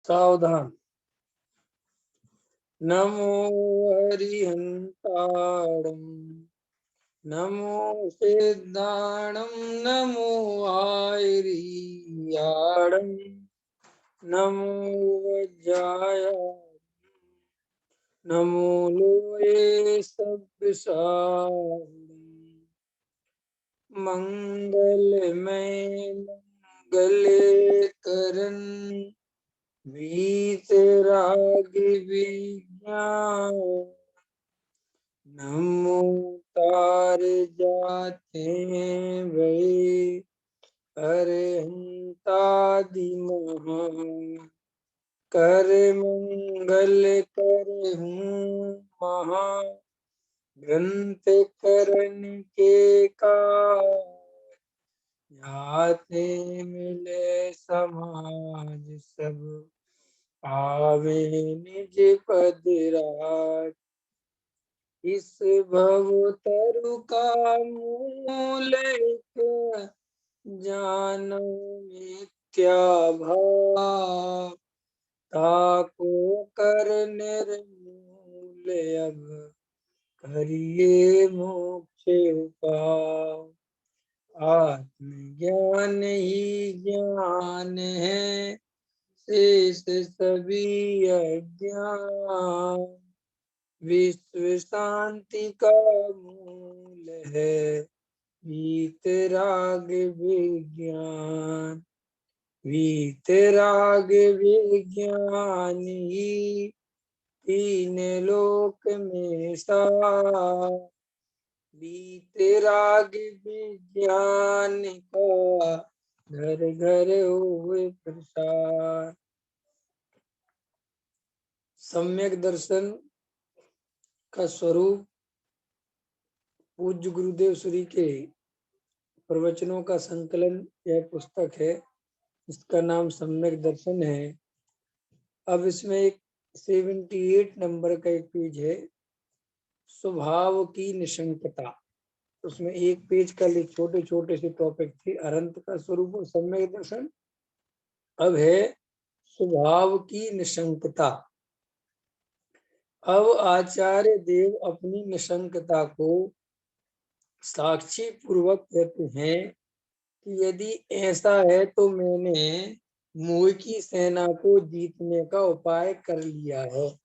सावधान। नमो हरिहंताणं नमो सिद्धाणं नमो आयर्याणं नमो वज्राय नमो लोये सब्सारणं मंगलमय मंगले करन वीतराग विज्ञान नमो तार जाते वे अरहंतादि महा कर मंगल कर हूँ महा ग्रंथ करण के का जाते मिले समाज सब आवे निज पद राज इस भव तरु का मूल जानो मिथ्या भाव ताको कर निर्मूल अब करिए मोक्ष उपाय आत्मज्ञान ही ज्ञान है शेष सभी अज्ञान विश्व शांति का मूल है वीतराग विज्ञान वीतराग विज्ञान ही तीन लोक में सार वीतराग विज्ञान का घर घर हुए प्रसार। सम्यक दर्शन का स्वरूप पूज्य गुरुदेव श्री के प्रवचनों का संकलन यह पुस्तक है, इसका नाम सम्यक दर्शन है। अब इसमें एक 78 नंबर का एक पेज है, स्वभाव की निशंकता। उसमें एक पेज का लिए छोटे छोटे से टॉपिक थे, अनंत का स्वरूप और सम्यक दर्शन। अब है स्वभाव की निशंकता। अब आचार्य देव अपनी निशंकता को साक्षी पूर्वक कहते हैं कि यदि ऐसा है तो मैंने मोह की सेना को जीतने का उपाय कर लिया है।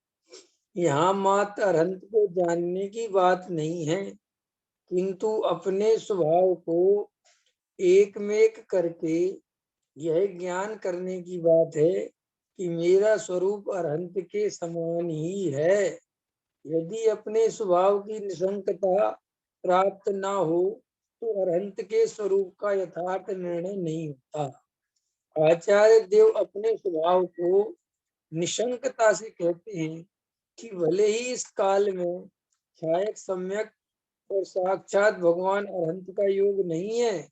यहाँ मात्र अरहंत को जानने की बात नहीं है, किंतु अपने स्वभाव को एक में एक करके यह ज्ञान करने की बात है कि मेरा स्वरूप अरहंत के समान ही है। यदि अपने स्वभाव की निशंकता प्राप्त ना हो तो अरहंत के स्वरूप का यथार्थ निर्णय नहीं होता। आचार्य देव अपने स्वभाव को निशंकता से कहते हैं कि भले ही इस काल में शायद सम्यक और साक्षात भगवान अरहंत का योग नहीं है,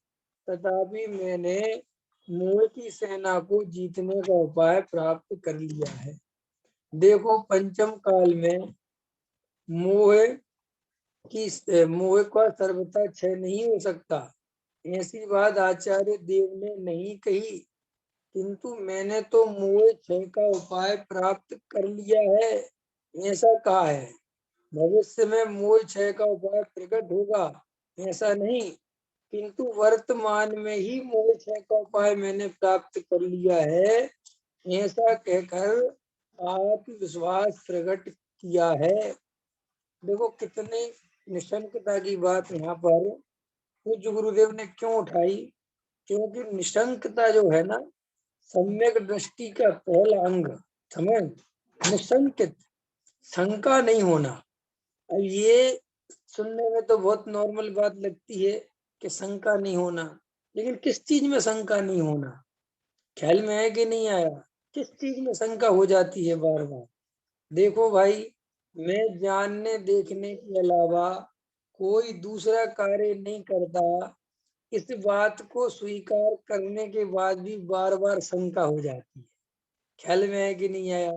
तथापि मैंने मोह की सेना को जीतने का उपाय प्राप्त कर लिया है। देखो, पंचम काल में मोह का सर्वथा क्षय नहीं हो सकता, ऐसी बात आचार्य देव ने नहीं कही, किंतु मैंने तो मोह क्षय का उपाय प्राप्त कर लिया है ऐसा कहा है। भविष्य में मोह क्षय का उपाय प्रकट होगा ऐसा नहीं, किंतु वर्तमान में ही मोह क्षय का उपाय मैंने प्राप्त कर लिया है ऐसा कहकर आत्मविश्वास प्रकट किया है। देखो कितने निशंकता की बात यहाँ पर पूज्य गुरुदेव ने क्यों उठाई, क्योंकि निशंकता जो है ना, सम्यक दृष्टि का पहला अंग। समझ, निशंकित, शंका नहीं होना। अब ये सुनने में तो बहुत नॉर्मल बात लगती है कि शंका नहीं होना, लेकिन किस चीज में शंका नहीं होना, ख्याल में है कि नहीं आया? किस चीज में शंका हो जाती है बार बार? देखो भाई, मैं जानने देखने के अलावा कोई दूसरा कार्य नहीं करता, इस बात को स्वीकार करने के बाद भी बार बार शंका हो जाती है। ख्याल में है कि नहीं आया?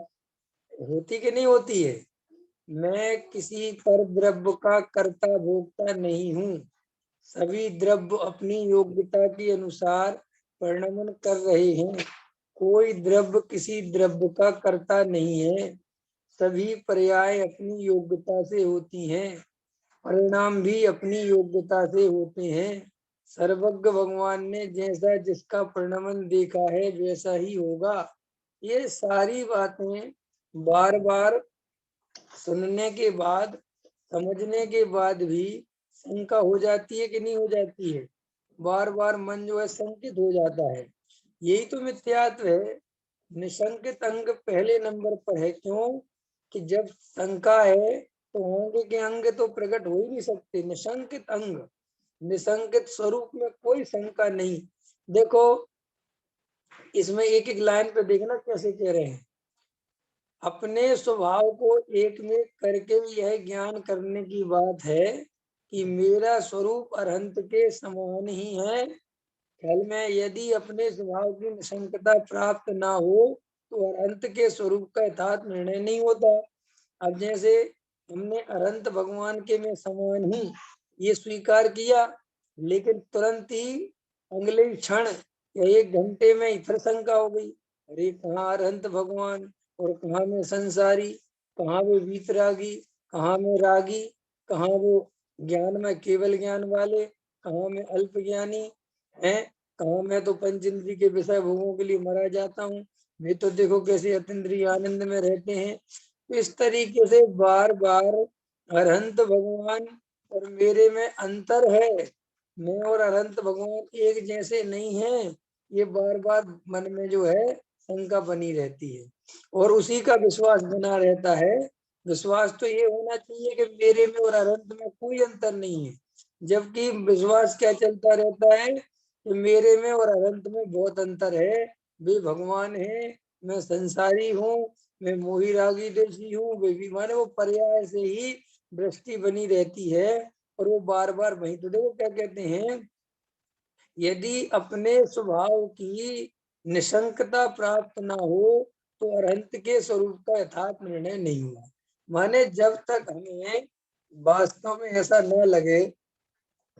होती कि नहीं होती है? मैं किसी पर द्रव्य का कर्ता भोक्ता नहीं हूँ, सभी द्रव्य अपनी योग्यता के अनुसार परिणमन कर रहे हैं कोई द्रव्य किसी द्रव्य का कर्ता नहीं है। सभी पर्याय अपनी योग्यता से होती हैं, परिणाम भी अपनी योग्यता से होते हैं। सर्वज्ञ भगवान ने जैसा जिसका परिणमन देखा है वैसा ही होगा। ये सारी बातें बार बार सुनने के बाद, समझने के बाद भी शंका हो जाती है कि नहीं हो जाती है? बार बार मन जो है शंकित हो जाता है। यही तो मिथ्यात्व है। निशंकित अंग पहले नंबर पर है। क्यों? कि जब शंका है तो अंग के अंग तो प्रकट हो ही नहीं सकते। निशंकित अंग, निशंकित स्वरूप में कोई शंका नहीं। देखो इसमें एक एक लाइन पे देखना कैसे कह रहे हैं। अपने स्वभाव को एक में करके यह ज्ञान करने की बात है कि मेरा स्वरूप अरहंत के समान ही है। फल में यदि अपने स्वभाव की निशंकता प्राप्त ना हो तो अरहंत के स्वरूप का यथार्थ निर्णय नहीं होता। अब जैसे हमने अरहंत भगवान के मैं समान हूँ ये स्वीकार किया, लेकिन तुरंत ही अगले क्षण या एक घंटे में ही फिर शंका हो गई, अरे कहाँ अरहंत भगवान और कहाँ में संसारी, कहाँ वो वीतरागी, कहाँ में रागी, कहाँ वो ज्ञान में केवल ज्ञान वाले, कहाँ में अल्प ज्ञानी है, कहाँ मैं तो पंच इंद्रिय के विषय भोगों के लिए मरा जाता हूँ, वे तो देखो कैसे अतीन्द्रिय आनंद में रहते हैं। तो इस तरीके से बार बार अरहंत भगवान और मेरे में अंतर है, मैं और अरहंत भगवान एक जैसे नहीं है, ये बार बार मन में जो है शंका बनी रहती है और उसी का विश्वास बना रहता है। विश्वास तो ये होना चाहिए कि मेरे में और अरहंत में कोई अंतर नहीं है, जबकि विश्वास क्या चलता रहता है कि मेरे में और अनंत में बहुत अंतर है। वे भगवान है, मैं संसारी हूँ, मैं मोही रागी देशी हूँ, वे भी माने वो पर्याय से ही दृष्टि बनी रहती है। और वो बार बार वही तो देखो क्या कहते हैं, यदि अपने स्वभाव की निशंकता प्राप्त ना हो तो अरहंत के स्वरूप का यथार्थ निर्णय नहीं हुआ। माने जब तक हमें वास्तव में ऐसा न लगे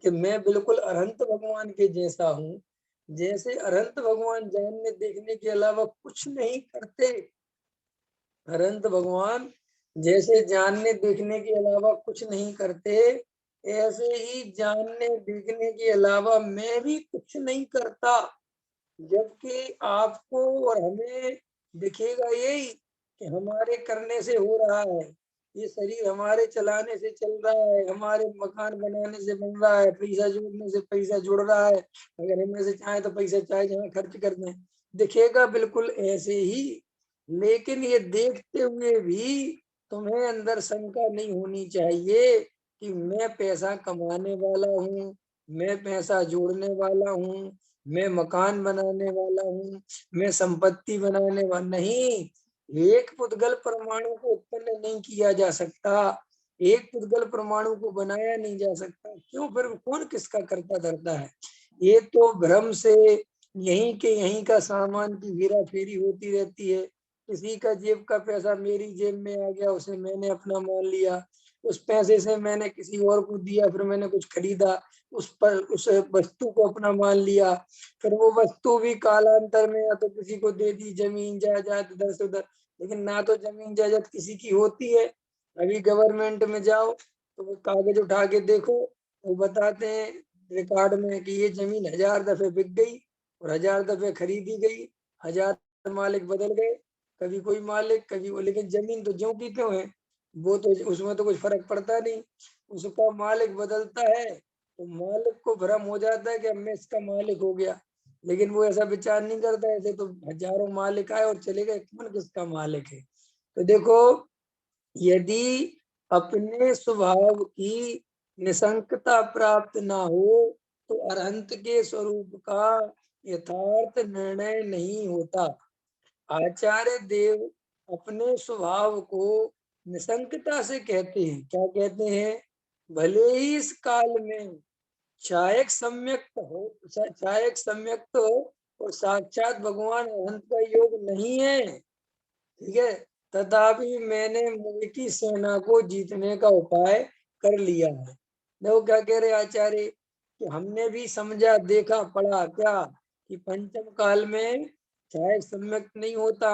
कि मैं बिल्कुल अरहंत भगवान के जैसा हूँ, जैसे अरहंत भगवान जानने देखने के अलावा कुछ नहीं करते, अरहंत भगवान जैसे जानने देखने के अलावा कुछ नहीं करते, ऐसे ही जानने देखने के अलावा मैं भी कुछ नहीं करता। जबकि आपको और हमें दिखेगा यही कि हमारे करने से हो रहा है, ये शरीर हमारे चलाने से चल रहा है, हमारे मकान बनाने से बन रहा है, पैसा जोड़ने से पैसा जुड़ रहा है, अगर हम ऐसे चाहे तो पैसा चाहे जहाँ खर्च कर दें, दिखेगा बिल्कुल ऐसे ही। लेकिन ये देखते हुए भी तुम्हें अंदर शंका नहीं होनी चाहिए कि मैं पैसा कमाने वाला हूँ, मैं पैसा जोड़ने वाला हूँ, मैं मकान बनाने वाला हूँ, मैं संपत्ति बनाने वाला नहीं। एक पुद्गल परमाणु को उत्पन्न नहीं किया जा सकता, एक पुद्गल परमाणु को बनाया नहीं जा सकता। क्यों? फिर कौन किसका करता धरता है? ये तो भ्रम से यहीं के यहीं का सामान की हेरा फेरी होती रहती है। किसी का जेब का पैसा मेरी जेब में आ गया, उसे मैंने अपना मान लिया, उस पैसे से मैंने किसी और को दिया, फिर मैंने कुछ खरीदा, उस पर उस वस्तु को अपना मान लिया, फिर वो वस्तु भी कालांतर में या तो किसी को दे दी, जमीन जायदाद इधर से उधर। लेकिन ना तो जमीन जायदाद किसी की होती है। अभी गवर्नमेंट में जाओ तो वो कागज उठा के देखो, वो बताते हैं रिकॉर्ड में कि ये जमीन 1000 दफे बिक गई और 1000 दफे खरीदी गई, 1000 मालिक बदल गए, कभी कोई मालिक कभी वो, लेकिन जमीन तो ज्यों की त्यों है, वो तो उसमें तो कुछ फर्क पड़ता नहीं। उसका मालिक बदलता है तो मालिक को भ्रम हो जाता है कि अब मैं इसका मालिक हो गया, लेकिन वो ऐसा विचार नहीं करता। ऐसे तो हजारों मालिक आए और चले गए, कौन किसका मालिक है? तो देखो, यदि अपने स्वभाव की निशंकता प्राप्त ना हो तो अरहंत के स्वरूप का यथार्थ निर्णय नहीं होता। आचार्य देव अपने स्वभाव को निशंकता से कहते हैं। क्या कहते हैं? भले ही इस काल में चायक सम्यक्त हो और साक्षात भगवान अनंत का योग नहीं है, ठीक है, तथापि मैंने मोह की सेना को जीतने का उपाय कर लिया है। देखो क्या कह रहे आचार्य कि हमने भी समझा देखा पढ़ा क्या कि पंचम काल में चाहे सम्यक नहीं होता,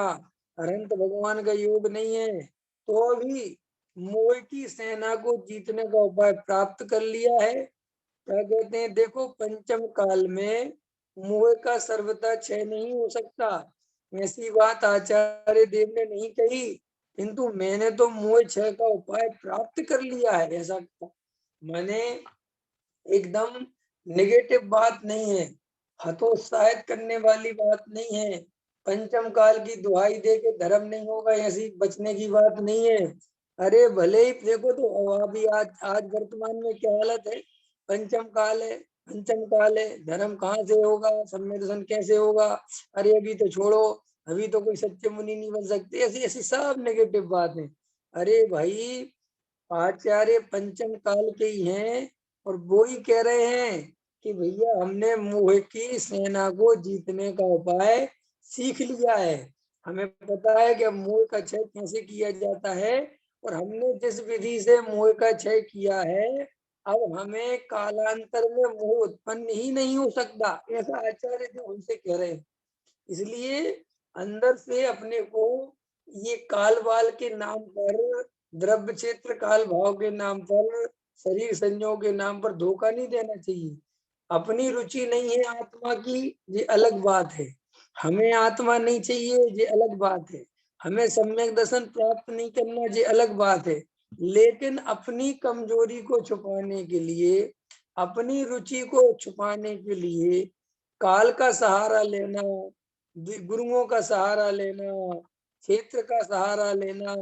अनंत भगवान का योग नहीं है, तो भी मोह की सेना को जीतने का उपाय प्राप्त कर लिया है। क्या कहते हैं, देखो पंचम काल में मोह का सर्वथा क्षय नहीं हो सकता, ऐसी बात आचार्य देव ने नहीं कही, किंतु मैंने तो मोह क्षय का उपाय प्राप्त कर लिया है, ऐसा मैंने एकदम नेगेटिव बात नहीं है, हतोत्साहित करने वाली बात नहीं है, पंचम काल की दुहाई दे के धर्म नहीं होगा ऐसी बचने की बात नहीं है। अरे भले ही देखो तो अभी आज आज वर्तमान में क्या हालत है, पंचम काल है, पंचम काल है, धर्म कहाँ से होगा, सम्य दर्शन कैसे होगा, अरे अभी तो छोड़ो, अभी तो कोई सच्चे मुनि नहीं बन सकते, ऐसी ऐसी सब नेगेटिव बात है। अरे भाई आचार्य पंचम काल के ही हैं, और वो ही कह रहे हैं कि भैया हमने मोह की सेना को जीतने का उपाय सीख लिया है, हमें पता है कि अब मोह का क्षय कैसे किया जाता है, और हमने जिस विधि से मोह का क्षय किया है, अब हमें कालांतर में मोह उत्पन्न ही नहीं हो सकता, ऐसा आचार्य जो हमसे कह रहे हैं। इसलिए अंदर से अपने को ये काल बाल के नाम पर, द्रव्य क्षेत्र काल भाव के नाम पर, शरीर संयोग के नाम पर धोखा नहीं देना चाहिए। अपनी रुचि नहीं है आत्मा की, ये अलग बात है, हमें आत्मा नहीं चाहिए, ये अलग बात है, हमें सम्यक दर्शन प्राप्त नहीं करना, ये अलग बात है, लेकिन अपनी कमजोरी को छुपाने के लिए, अपनी रुचि को छुपाने के लिए काल का सहारा लेना, गुरुओं का सहारा लेना, क्षेत्र का सहारा लेना,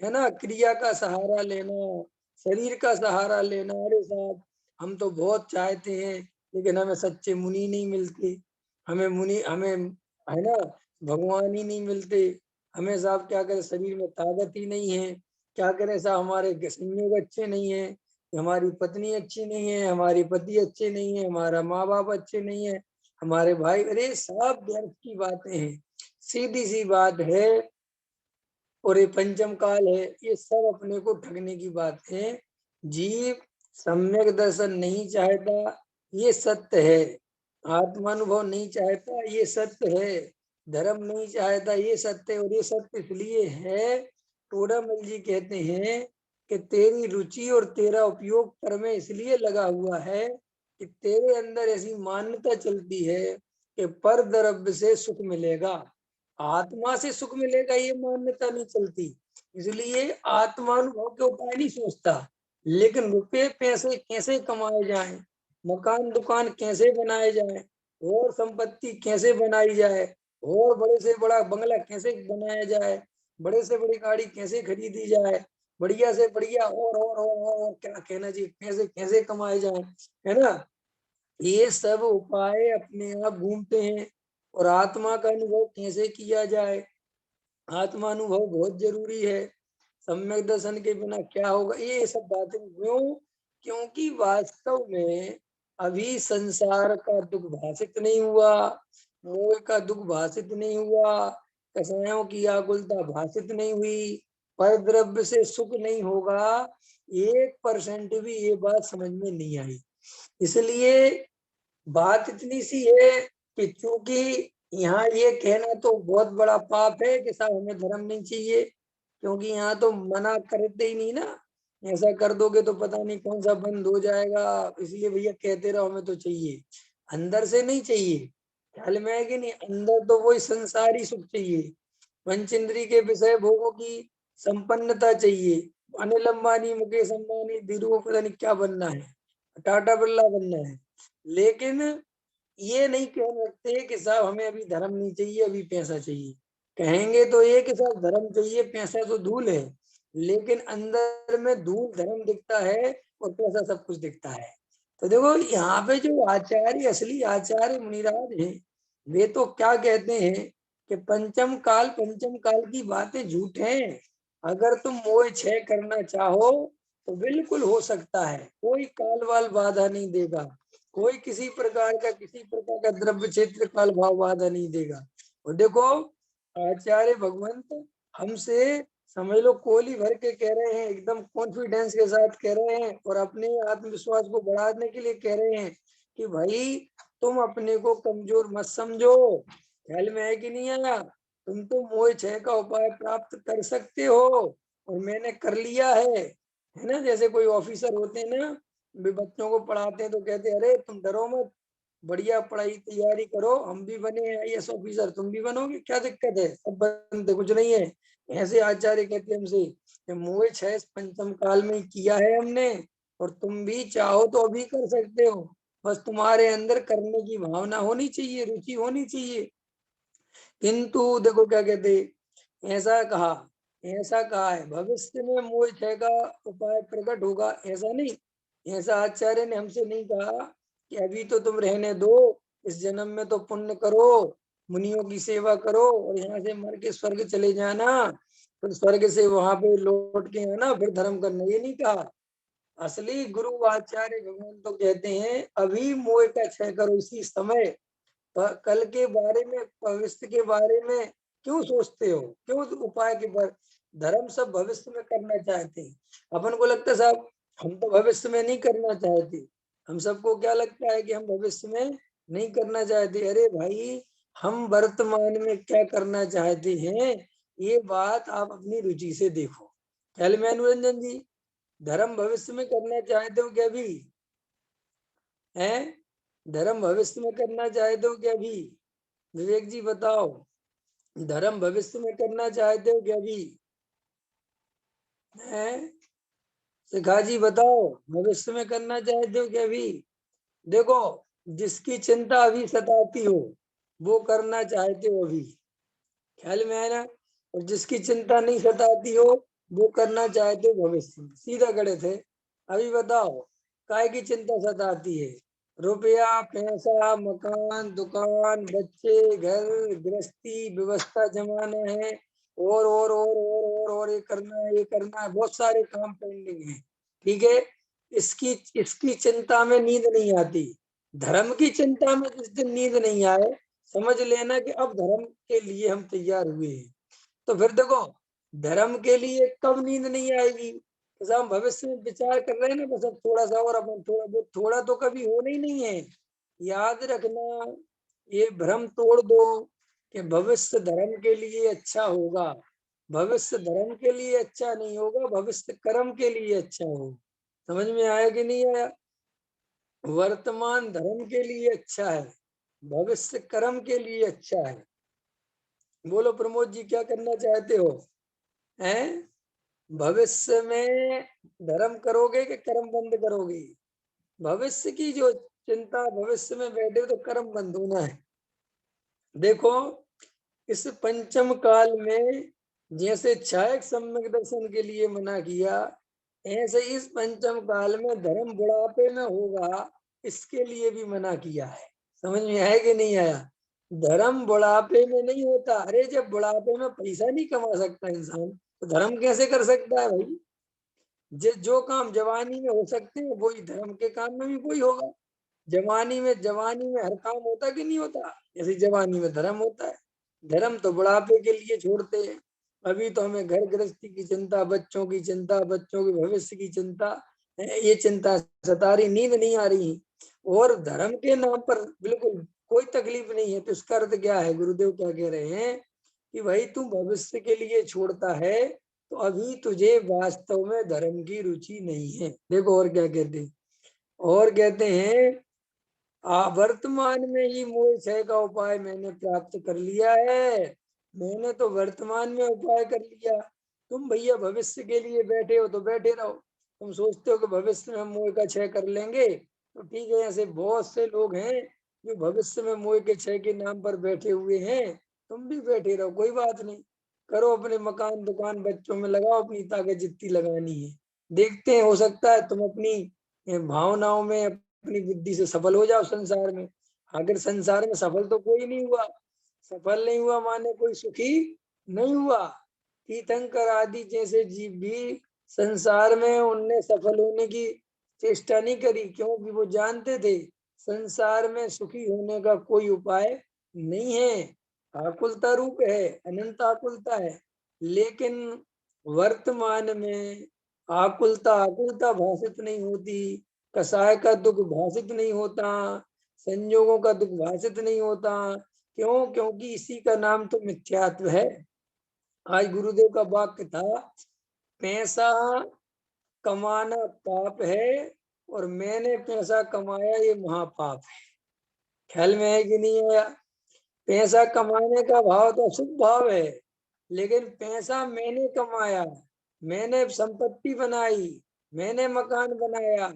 है ना, क्रिया का सहारा लेना, शरीर का सहारा लेना, अरे साहब हम तो बहुत चाहते हैं लेकिन हमें सच्चे मुनि नहीं मिलते, हमें मुनि हमें, है ना, भगवान ही नहीं मिलते, हमें साहब क्या करें, शरीर में ताकत ही नहीं है, क्या करें साहब, हमारे संयोग अच्छे नहीं है, हमारी पत्नी अच्छी नहीं है, हमारे पति अच्छे नहीं है, हमारा माँ बाप अच्छे नहीं है, हमारे भाई, अरे सब व्यर्थ की बातें हैं, सीधी सी बात है, और ये पंचम काल है, ये सब अपने को ठगने की बात है। जीव सम्यक दर्शन नहीं चाहता, ये सत्य है, आत्मानुभव नहीं चाहता, ये सत्य है, धर्म नहीं चाहता, ये सत्य है, और ये सत्य इसलिए है, टोडामल जी कहते हैं कि तेरी रुचि और तेरा उपयोग पर में इसलिए लगा हुआ है कि तेरे अंदर ऐसी मान्यता चलती है कि पर द्रव्य से सुख मिलेगा, आत्मा से सुख मिलेगा, ये मान्यता नहीं चलती, इसलिए आत्मानुभव के उपाय नहीं सोचता, लेकिन रुपए पैसे कैसे कमाए जाए, मकान दुकान कैसे बनाए जाए, और संपत्ति कैसे बनाई जाए, और बड़े से बड़ा बंगला कैसे बनाया जाए, बड़े से बड़ी गाड़ी कैसे खरीदी जाए, बढ़िया से बढ़िया, और क्या कहना चाहिए, पैसे कैसे कमाए जाए, है ना, ये सब उपाय अपने आप घूमते हैं, और आत्मा का अनुभव कैसे किया जाए, आत्मा अनुभव बहुत जरूरी है, सम्यक दर्शन के बिना क्या होगा, ये सब बातें क्यों, क्योंकि वास्तव में अभी संसार का दुख भाषित नहीं हुआ, मोह का दुख भाषित नहीं हुआ, कसायों की आकुलता भाषित नहीं हुई, पर द्रव्य से सुख नहीं होगा, 1% भी ये बात समझ में नहीं आई। इसलिए बात इतनी सी है कि चूंकि यहाँ ये कहना तो बहुत बड़ा पाप है कि साहब हमें धर्म नहीं चाहिए, क्योंकि यहाँ तो मना करते ही नहीं ना, ऐसा कर दोगे तो पता नहीं कौन सा बंद हो जाएगा, इसलिए भैया कहते रहो हमें तो चाहिए, अंदर से नहीं चाहिए, ख्याल में है कि नहीं, अंदर तो वही संसारी सुख चाहिए, पंचेंद्री के विषय भोगों की संपन्नता चाहिए, अनिल अंबानी मुकेश अंबानी धीरू को पता नहीं क्या बनना है, टाटा बिरला बनना है, लेकिन ये नहीं कह सकते कि साहब हमें अभी धर्म नहीं चाहिए, अभी पैसा चाहिए, कहेंगे तो ये कि साहब धर्म चाहिए, पैसा तो धूल है, लेकिन अंदर में धूल धर्म दिखता है और पैसा सब कुछ दिखता है। तो देखो यहाँ पे जो आचार्य, असली आचार्य मुनिराज हैं, वे तो क्या कहते हैं कि पंचम काल की बातें झूठ हैं, अगर तुम मोह क्षय करना चाहो तो बिल्कुल हो सकता है, कोई काल वाल बाधा नहीं देगा, कोई किसी प्रकार का द्रव्य क्षेत्र काल भाव बाधा नहीं देगा। और देखो आचार्य भगवंत हमसे समझ लो कोली भर के कह रहे हैं, एकदम कॉन्फिडेंस के साथ कह रहे हैं, और अपने आत्मविश्वास को बढ़ाने के लिए कह रहे हैं कि भाई तुम अपने को कमजोर मत समझो, ख्याल में है कि नहीं आया? तुम तो मोह क्षय का उपाय प्राप्त कर सकते हो और मैंने कर लिया है ना। जैसे कोई ऑफिसर होते हैं ना, वे बच्चों को पढ़ाते हैं तो कहते हैं अरे तुम डरो मत, बढ़िया पढ़ाई तैयारी करो, हम भी बने हैं आईएएस ऑफिसर, तुम भी बनोगे, क्या दिक्कत है, सब बनते, कुछ नहीं है। ऐसे आचार्य कहते हैं हमसे कि मोह क्षय पंचम काल में किया है हमने, और तुम भी चाहो तो अभी कर सकते हो, बस तुम्हारे अंदर करने की भावना होनी चाहिए, रुचि होनी चाहिए। किंतु देखो क्या कहते, ऐसा कहा है भविष्य में मोह क्षय का उपाय प्रकट होगा, ऐसा नहीं। ऐसा आचार्य ने हमसे नहीं कहा कि अभी तो तुम रहने दो, इस जन्म में तो पुण्य करो, मुनियों की सेवा करो और यहाँ से मर के स्वर्ग चले जाना, फिर स्वर्ग से वहां पे लौट के आना, फिर धर्म करना, ये नहीं कहा। असली गुरु आचार्य भगवान तो कहते हैं अभी मोह का क्षय करो इसी समय। कल के बारे में, भविष्य के बारे में क्यों सोचते हो, क्यों उपाय के पर, धर्म सब भविष्य में करना चाहते हैं। अपन को लगता है साहब हम तो भविष्य में नहीं करना चाहते, हम सबको क्या लगता है कि हम भविष्य में नहीं करना चाहते। अरे भाई, हम वर्तमान में क्या करना चाहते हैं, ये बात आप अपनी रुचि से देखो। ख्याल में अनुरंजन जी, धर्म भविष्य में करना चाहते हो क्या भी है? धर्म भविष्य में करना चाहते हो क्या भी? विवेक जी बताओ, धर्म भविष्य में करना चाहते हो क्या भी है? शिखा जी बताओ, भविष्य में करना चाहते हो क्या भी? देखो, जिसकी चिंता अभी सताती हो वो करना चाहते हो अभी, ख्याल में है ना। और जिसकी चिंता नहीं सताती हो वो करना चाहते हो भविष्य में। सीधा गणित है। अभी बताओ, काय की चिंता सताती है? रुपया, पैसा, मकान, दुकान, बच्चे, घर गृहस्थी व्यवस्था जमाना है, और ये करना है, बहुत सारे काम पेंडिंग है। ठीक है, इसकी इसकी चिंता में नींद नहीं आती। धर्म की चिंता में जिस दिन नींद नहीं आए, समझ लेना कि अब धर्म के लिए हम तैयार हुए हैं। तो फिर देखो, धर्म के लिए कब नींद नहीं आएगी, जैसे हम भविष्य में विचार कर रहे हैं ना, बस अब थोड़ा सा और, अपन थोड़ा बहुत, थोड़ा तो कभी होना ही नहीं है। याद रखना, ये भ्रम तोड़ दो कि भविष्य धर्म के लिए अच्छा होगा। भविष्य धर्म के लिए अच्छा नहीं होगा, भविष्य कर्म के लिए अच्छा होगा। समझ में आया कि नहीं आया? वर्तमान धर्म के लिए अच्छा है, भविष्य कर्म के लिए अच्छा है। बोलो प्रमोद जी, क्या करना चाहते हो? हैं? भविष्य में धर्म करोगे कि कर्म बंद करोगे? भविष्य की जो चिंता, भविष्य में बैठे हो तो कर्म बंद होना है। देखो, इस पंचम काल में जैसे छायक सम्यक दर्शन के लिए मना किया, ऐसे इस पंचम काल में धर्म बुढ़ापे में होगा, इसके लिए भी मना किया है। समझ में आया कि नहीं आया? धर्म बुढ़ापे में नहीं होता। अरे जब बुढ़ापे में पैसा नहीं कमा सकता इंसान, तो धर्म कैसे कर सकता है भाई? जो काम जवानी में हो सकते हैं वही धर्म के काम में भी वही होगा। जवानी में हर काम होता कि नहीं होता, जैसे जवानी में धर्म होता है। धर्म तो बुढ़ापे के लिए छोड़ते हैं। अभी तो हमें घर गृहस्थी की चिंता, बच्चों की चिंता, बच्चों के भविष्य की चिंता है, ये चिंता सता रही, नींद नहीं आ रही। और धर्म के नाम पर बिल्कुल कोई तकलीफ नहीं है, तो इसका अर्थ क्या है? गुरुदेव क्या कह रहे हैं कि भाई तू भविष्य के लिए छोड़ता है तो अभी तुझे वास्तव में धर्म की रुचि नहीं है। देखो और क्या कहते हैं, और कहते हैं वर्तमान में ही मोह क्षय का उपाय मैंने प्राप्त कर लिया है। मैंने तो वर्तमान में उपाय कर लिया। तुम भैया भविष्य के लिए बैठे हो तो बैठे रहो। तुम सोचते हो कि भविष्य में हम मोह का क्षय कर लेंगे, तो ठीक है, ऐसे बहुत से लोग हैं जो भविष्य में मोह के क्षय के नाम पर बैठे हुए हैं। तुम भी बैठे रहो, कोई बात नहीं। करो अपने मकान दुकान बच्चों में लगाओ, अपनी ताकत जितनी लगानी है। देखते हैं, हो सकता है तुम अपनी भावनाओं में, अपनी बुद्धि से सफल हो जाओ संसार में। अगर संसार में सफल तो कोई नहीं हुआ, सफल नहीं हुआ माने कोई सुखी नहीं हुआ। तीर्थंकर आदि जैसे जीव भी संसार में उनने सफल होने की चेष्टा नहीं करी, क्योंकि वो जानते थे संसार में सुखी होने का कोई उपाय नहीं है। आकुलता रूप है, अनंत आकुलता है। लेकिन वर्तमान में आकुलता आकुलता भाषित नहीं होती, कसाय का दुख भाषित नहीं होता, संयोगों का दुख भाषित नहीं होता, क्यों? क्योंकि इसी का नाम तो मिथ्यात्व है। आज गुरुदेव का वाक्य था, पैसा कमाना पाप है और मैंने पैसा कमाया ये महापाप है। ख्याल में है कि नहीं आया? पैसा कमाने का भाव तो शुभ भाव है, लेकिन पैसा मैंने कमाया, मैंने संपत्ति बनाई, मैंने मकान बनाया,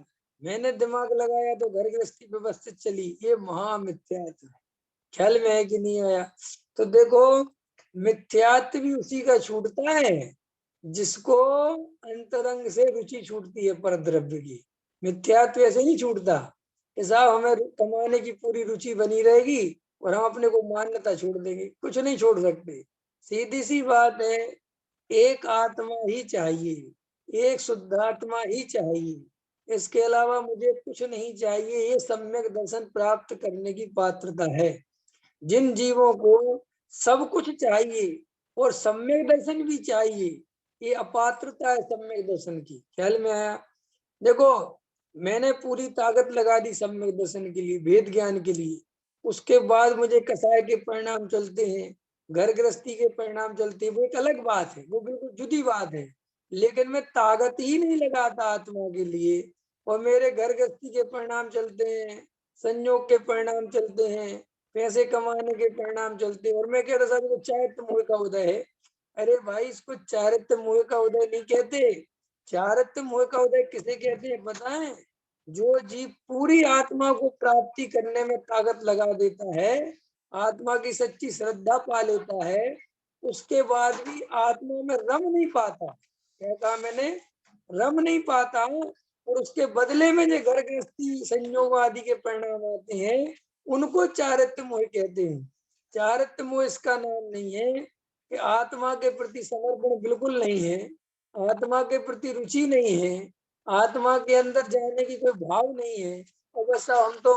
मैंने दिमाग लगाया तो घर गृहस्थी व्यवस्थित चली, ये महामिथ्यात्व है। ख्याल में है कि नहीं आया? तो देखो, मिथ्यात्व भी उसी का छूटता है जिसको अंतरंग से रुचि छूटती है पर द्रव्य की। मिथ्यात्व ऐसे नहीं छूटता कि साहब हमें कमाने की पूरी रुचि बनी रहेगी और हम अपने को मान्यता छोड़ देंगे, कुछ नहीं छोड़ सकते। सीधी सी बात है, एक आत्मा ही चाहिए, एक शुद्धात्मा ही चाहिए, इसके अलावा मुझे कुछ नहीं चाहिए। ये सम्यक दर्शन प्राप्त करने की पात्रता है। जिन जीवों को सब कुछ चाहिए और सम्यक दर्शन भी चाहिए, ये अपात्रता है सम्यक दर्शन की। ख्याल में आया? देखो, मैंने पूरी ताकत लगा दी सम्यक दर्शन के लिए, वेद ज्ञान के लिए, उसके बाद मुझे कसाय के परिणाम चलते हैं, घर गृहस्थी के परिणाम चलते हैं, वो एक अलग बात है, वो बिल्कुल जुदी बात है। लेकिन मैं ताकत ही नहीं लगाता आत्मा के लिए और मेरे घर गृहस्थी के परिणाम चलते हैं, संयोग के परिणाम चलते हैं, पैसे कमाने के परिणाम चलते हैं, और मैं कह रहा था चारित्र मोह का उदय है। अरे भाई, इसको चारित्र मोह का उदय नहीं कहते। चारित्र मोह का उदय किसे कहते हैं पता है? जो जीव पूरी आत्मा को प्राप्ति करने में ताकत लगा देता है, आत्मा की सच्ची श्रद्धा पा लेता है, उसके बाद भी आत्मा में रम नहीं पाता। क्या कहा मैंने? रम नहीं पाता, और उसके बदले में जो घर गृहस्थी संयोग आदि के परिणाम आते हैं, उनको चारित्र मोह कहते हैं। चारित्र मोह इसका नाम नहीं है कि आत्मा के प्रति समर्पण बिल्कुल नहीं है, आत्मा के प्रति रुचि नहीं है, आत्मा के अंदर जाने की कोई भाव नहीं है। अवश्य हम तो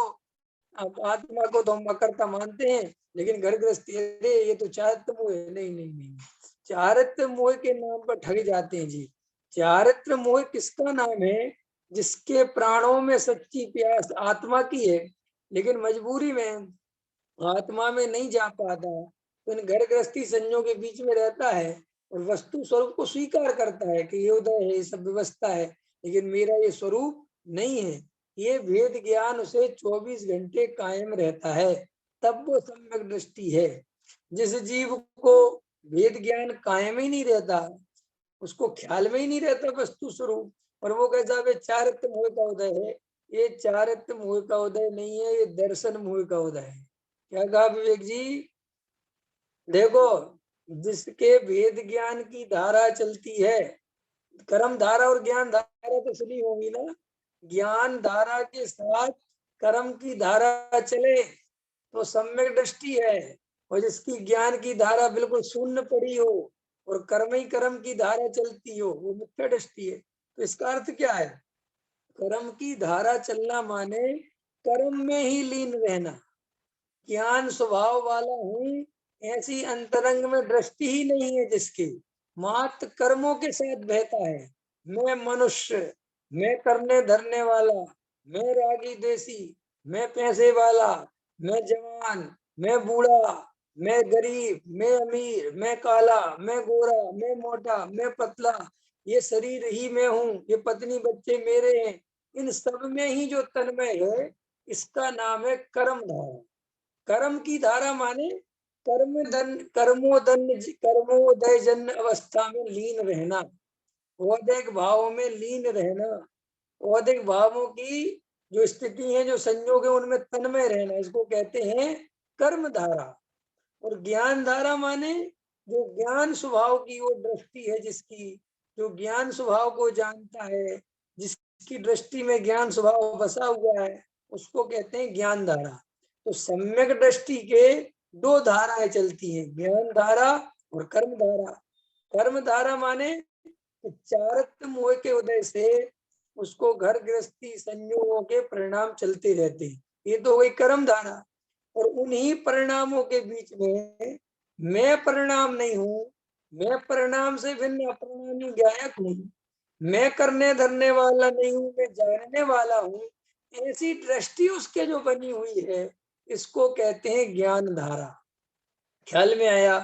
आत्मा को तो हम अकर्ता मानते हैं, लेकिन घर गृहस्थी, अरे ये तो चारित्र मोह है। नहीं नहीं नहीं, चारित्र मोह के नाम पर ठग जाते हैं जी। चारित्र मोह किसका नाम है? जिसके प्राणों में सच्ची प्यास आत्मा की है, लेकिन मजबूरी में आत्मा में नहीं जा पाता, तो इन घर गृहस्थी संयोग के बीच में रहता है और वस्तु स्वरूप को स्वीकार करता है कि ये उदय है, ये सब व्यवस्था है, लेकिन मेरा ये स्वरूप नहीं है। ये भेद ज्ञान उसे 24 घंटे कायम रहता है, तब वो सम्यक दृष्टि है। जिस जीव को भेद ज्ञान कायम ही नहीं रहता, उसको ख्याल में ही नहीं रहता वस्तु स्वरूप, और वो कैसा वे चारित्र मोह का उदय है, ये चारित्र मोह का उदय नहीं है, ये दर्शन मोह का उदय है। क्या कहा विवेक जी? देखो, जिसके वेद ज्ञान की धारा चलती है, कर्म धारा और ज्ञान धारा तो सुनी होगी ना, ज्ञान धारा के साथ कर्म की धारा चले तो सम्यक दृष्टि है, और जिसकी ज्ञान की धारा बिल्कुल शून्य पड़ी हो और कर्म ही कर्म की धारा चलती हो, वो मिथ्या दृष्टि है। तो इसका अर्थ क्या है? कर्म की धारा चलना माने कर्म में ही लीन रहना। ज्ञान स्वभाव वाला हूँ, ऐसी अंतरंग में दृष्टि ही नहीं है जिसकी, मात्र कर्मों के साथ बहता है। मैं मनुष्य, मैं करने धरने वाला, मैं रागी देसी, मैं पैसे वाला, मैं जवान, मैं बूढ़ा, मैं गरीब, मैं अमीर, मैं काला, मैं गोरा, मैं मोटा, मैं पतला, ये शरीर ही मैं हूँ, ये पत्नी बच्चे मेरे हैं, इन सब में ही जो तन्मय है, इसका नाम है कर्म धारा। कर्म की धारा माने कर्मोदय जन्य अवस्था में लीन रहना, औदिक भावों में लीन रहना, औदिक भावों की जो स्थिति है, जो संयोग है, उनमें तन्मय रहना, इसको कहते हैं कर्म धारा। और ज्ञान धारा माने जो ज्ञान स्वभाव की वो दृष्टि है जिसकी, जो ज्ञान स्वभाव को जानता है, जिसकी दृष्टि में ज्ञान स्वभाव बसा हुआ है, उसको कहते हैं ज्ञान धारा। तो सम्यक दृष्टि के दो धाराएं चलती हैं, ज्ञान धारा और कर्म धारा। कर्म धारा माने चारित्र मोह के उदय से उसको घर गृहस्थी संयोगों के परिणाम चलते रहते हैं, ये तो वही कर्म धारा। और उन्हीं परिणामों के बीच में मैं परिणाम नहीं हूँ, मैं परिणाम से भिन्न अपरिणामी गायक हूँ, मैं करने धरने वाला नहीं हूँ, मैं जानने वाला हूँ, ऐसी दृष्टि उसके जो बनी हुई है, इसको कहते हैं ज्ञान धारा। ख्याल में आया?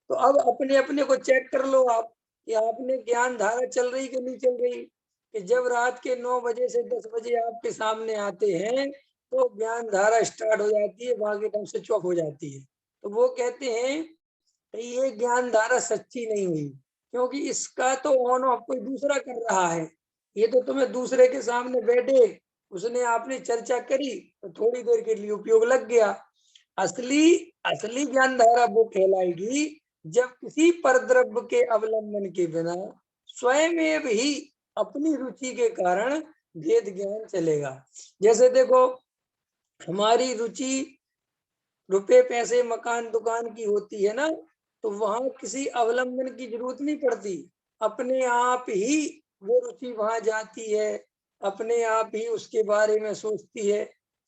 तो अब अपने अपने को चेक कर लो आप कि आपने ज्ञान धारा चल रही कि नहीं चल रही। कि जब रात के 9 बजे से 10 बजे आपके सामने आते हैं तो ज्ञान धारा स्टार्ट हो जाती है, बाकी टाइम स्विच ऑफ हो जाती है। तो वो कहते हैं कि ये ज्ञान धारा सच्ची नहीं हुई, क्योंकि इसका तो ऑन ऑफ कोई दूसरा कर रहा है। ये तो तुम्हें दूसरे के सामने बैठे, उसने आपने चर्चा करी तो थोड़ी देर के लिए उपयोग लग गया। असली असली ज्ञान धारा वो कहलाएगी जब किसी परद्रव्य के अवलंबन के बिना स्वयं ही अपनी रुचि के कारण भेद ज्ञान चलेगा। जैसे देखो, हमारी रुचि रुपए पैसे मकान दुकान की होती है ना, तो वहां किसी अवलंबन की जरूरत नहीं पड़ती, अपने आप ही वो रुचि वहां जाती है, अपने आप ही उसके बारे में सोचती है।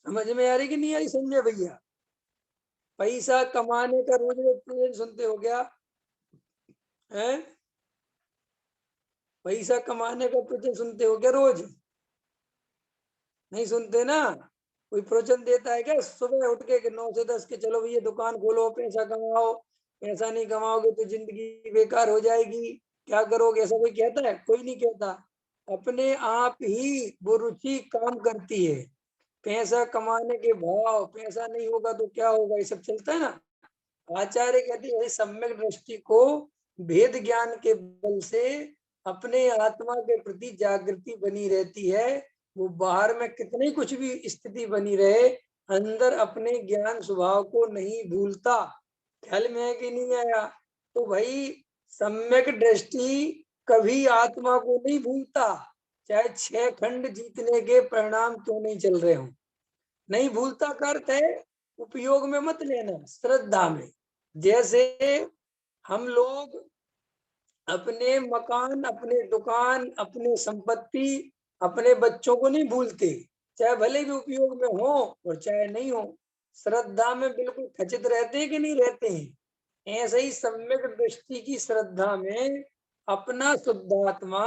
समझ में आ रही कि नहीं आ रही संजय भैया? पैसा कमाने का रोज रोज प्रयोजन सुनते हो क्या? हैं? पैसा कमाने का प्रवचन सुनते हो क्या रोज? नहीं सुनते ना? कोई प्रवचन देता है क्या सुबह उठ के 9 से 10 के चलो भैया दुकान खोलो पैसा कमाओ, पैसा नहीं कमाओगे तो जिंदगी बेकार हो जाएगी, क्या करोगे? ऐसा कोई कहता है? कोई नहीं कहता। अपने आप ही वो रुचि काम करती है। पैसा कमाने के भाव, पैसा नहीं होगा तो क्या होगा, ये सब चलता है ना। आचार्य कहते हैं सम्यक दृष्टि को भेद ज्ञान के बल से अपने आत्मा के प्रति जागृति बनी रहती है। वो बाहर में कितनी कुछ भी स्थिति बनी रहे, अंदर अपने ज्ञान स्वभाव को नहीं भूलता। ख्याल में है कि नहीं आया? तो भाई सम्यक दृष्टि कभी आत्मा को नहीं भूलता, चाहे 6 खंड जीतने के परिणाम क्यों नहीं चल रहे हो। नहीं भूलता का अर्थ है उपयोग में मत लेना, श्रद्धा में। जैसे हम लोग अपने मकान, अपने दुकान, अपने संपत्ति, अपने बच्चों को नहीं भूलते, चाहे भले भी उपयोग में हो और चाहे नहीं हो। श्रद्धा में बिल्कुल खचित रहते हैं कि नहीं रहते हैं? ऐसे ही सम्यक दृष्टि की श्रद्धा में अपना शुद्धात्मा,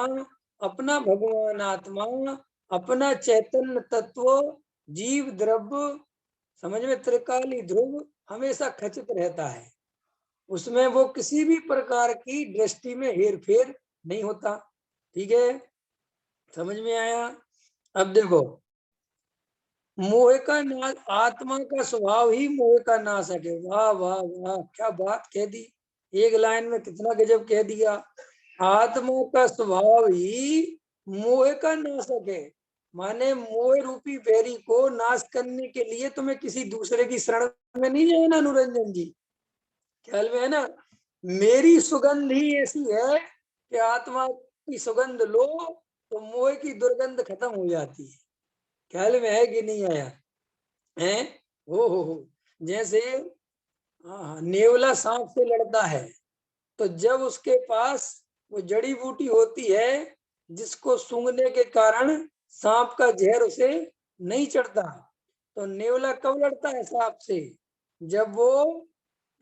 अपना भगवान आत्मा, अपना चैतन्य तत्व, जीव द्रव्य, समझ में, त्रिकाली ध्रुव हमेशा खचित रहता है। उसमें वो किसी भी प्रकार की दृष्टि में हेर फेर नहीं होता। ठीक है, समझ में आया? अब देखो, मोह का नाश, आत्मा का स्वभाव ही मोह का नाशक है। वाह वाह वाह, क्या बात कह दी, एक लाइन में कितना गजब कह दिया। आत्मा का स्वभाव ही मोह का नाशक है। माने मोह रूपी बैरी को नाश करने के लिए तुम्हें किसी दूसरे की शरण में नहीं जाना अनुरंजन जी। ख्याल में है ना? मेरी सुगंध ही ऐसी है कि आत्मा की सुगंध लो तो मोह की दुर्गंध खत्म हो जाती है। ख्याल में है कि नहीं आया? है? हो जैसे नेवला सांप से लड़ता है, तो जब उसके पास वो जड़ी बूटी होती है जिसको सूंघने के कारण सांप का जहर उसे नहीं चढ़ता, तो नेवला कब लड़ता है सांप से? जब वो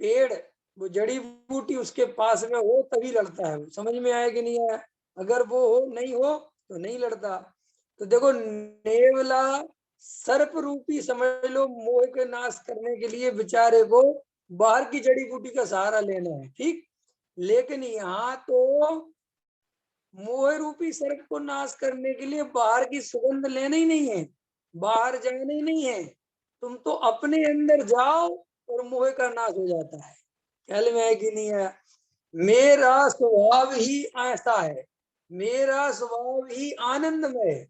पेड़, वो जड़ी बूटी उसके पास में हो तभी लड़ता है। समझ में आया कि नहीं आया? अगर वो हो नहीं हो तो नहीं लड़ता। तो देखो, नेवला सर्प रूपी समझ लो मोह के नाश करने के लिए बेचारे को बाहर की जड़ी बूटी का सहारा लेना है, ठीक। लेकिन यहाँ तो मोह रूपी सर्प को नाश करने के लिए बाहर की सुगंध लेना ही नहीं है, बाहर जाना ही नहीं है, तुम तो अपने अंदर जाओ और मोह का नाश हो जाता है। ख्याल में है कि नहीं है? मेरा स्वभाव ही ऐसा है, मेरा स्वभाव ही आनंदमय है।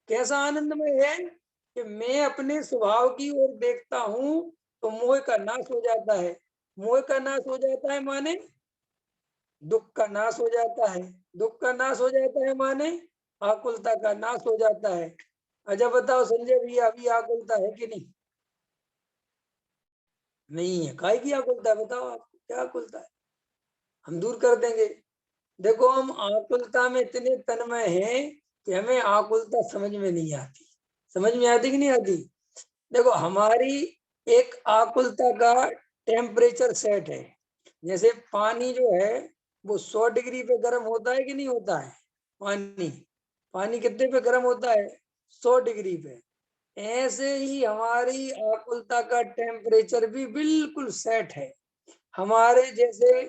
कैसा आनंदमय है कि मैं अपने स्वभाव की ओर देखता हूं तो मोह का नाश हो जाता है। मोह का नाश हो जाता है माने दुख का नाश हो जाता है, दुख का नाश हो जाता है माने आकुलता का नाश हो जाता है। अच्छा बताओ संजय भैया, अभी आकुलता है कि नहीं? नहीं है। काय की आकुलता है बताओ, आप क्या आकुलता है? हम दूर कर देंगे। देखो, हम आकुलता में इतने तन्मय हैं कि हमें आकुलता समझ में नहीं आती। समझ में आती कि नहीं आती? देखो, हमारी एक आकुलता का टेम्परेचर सेट है। जैसे पानी जो है वो 100 डिग्री पे गर्म होता है कि नहीं होता है? पानी पानी कितने पे गर्म होता है? 100 डिग्री पे। ऐसे ही हमारी आकुलता का टेम्परेचर भी बिल्कुल सेट है। हमारे जैसे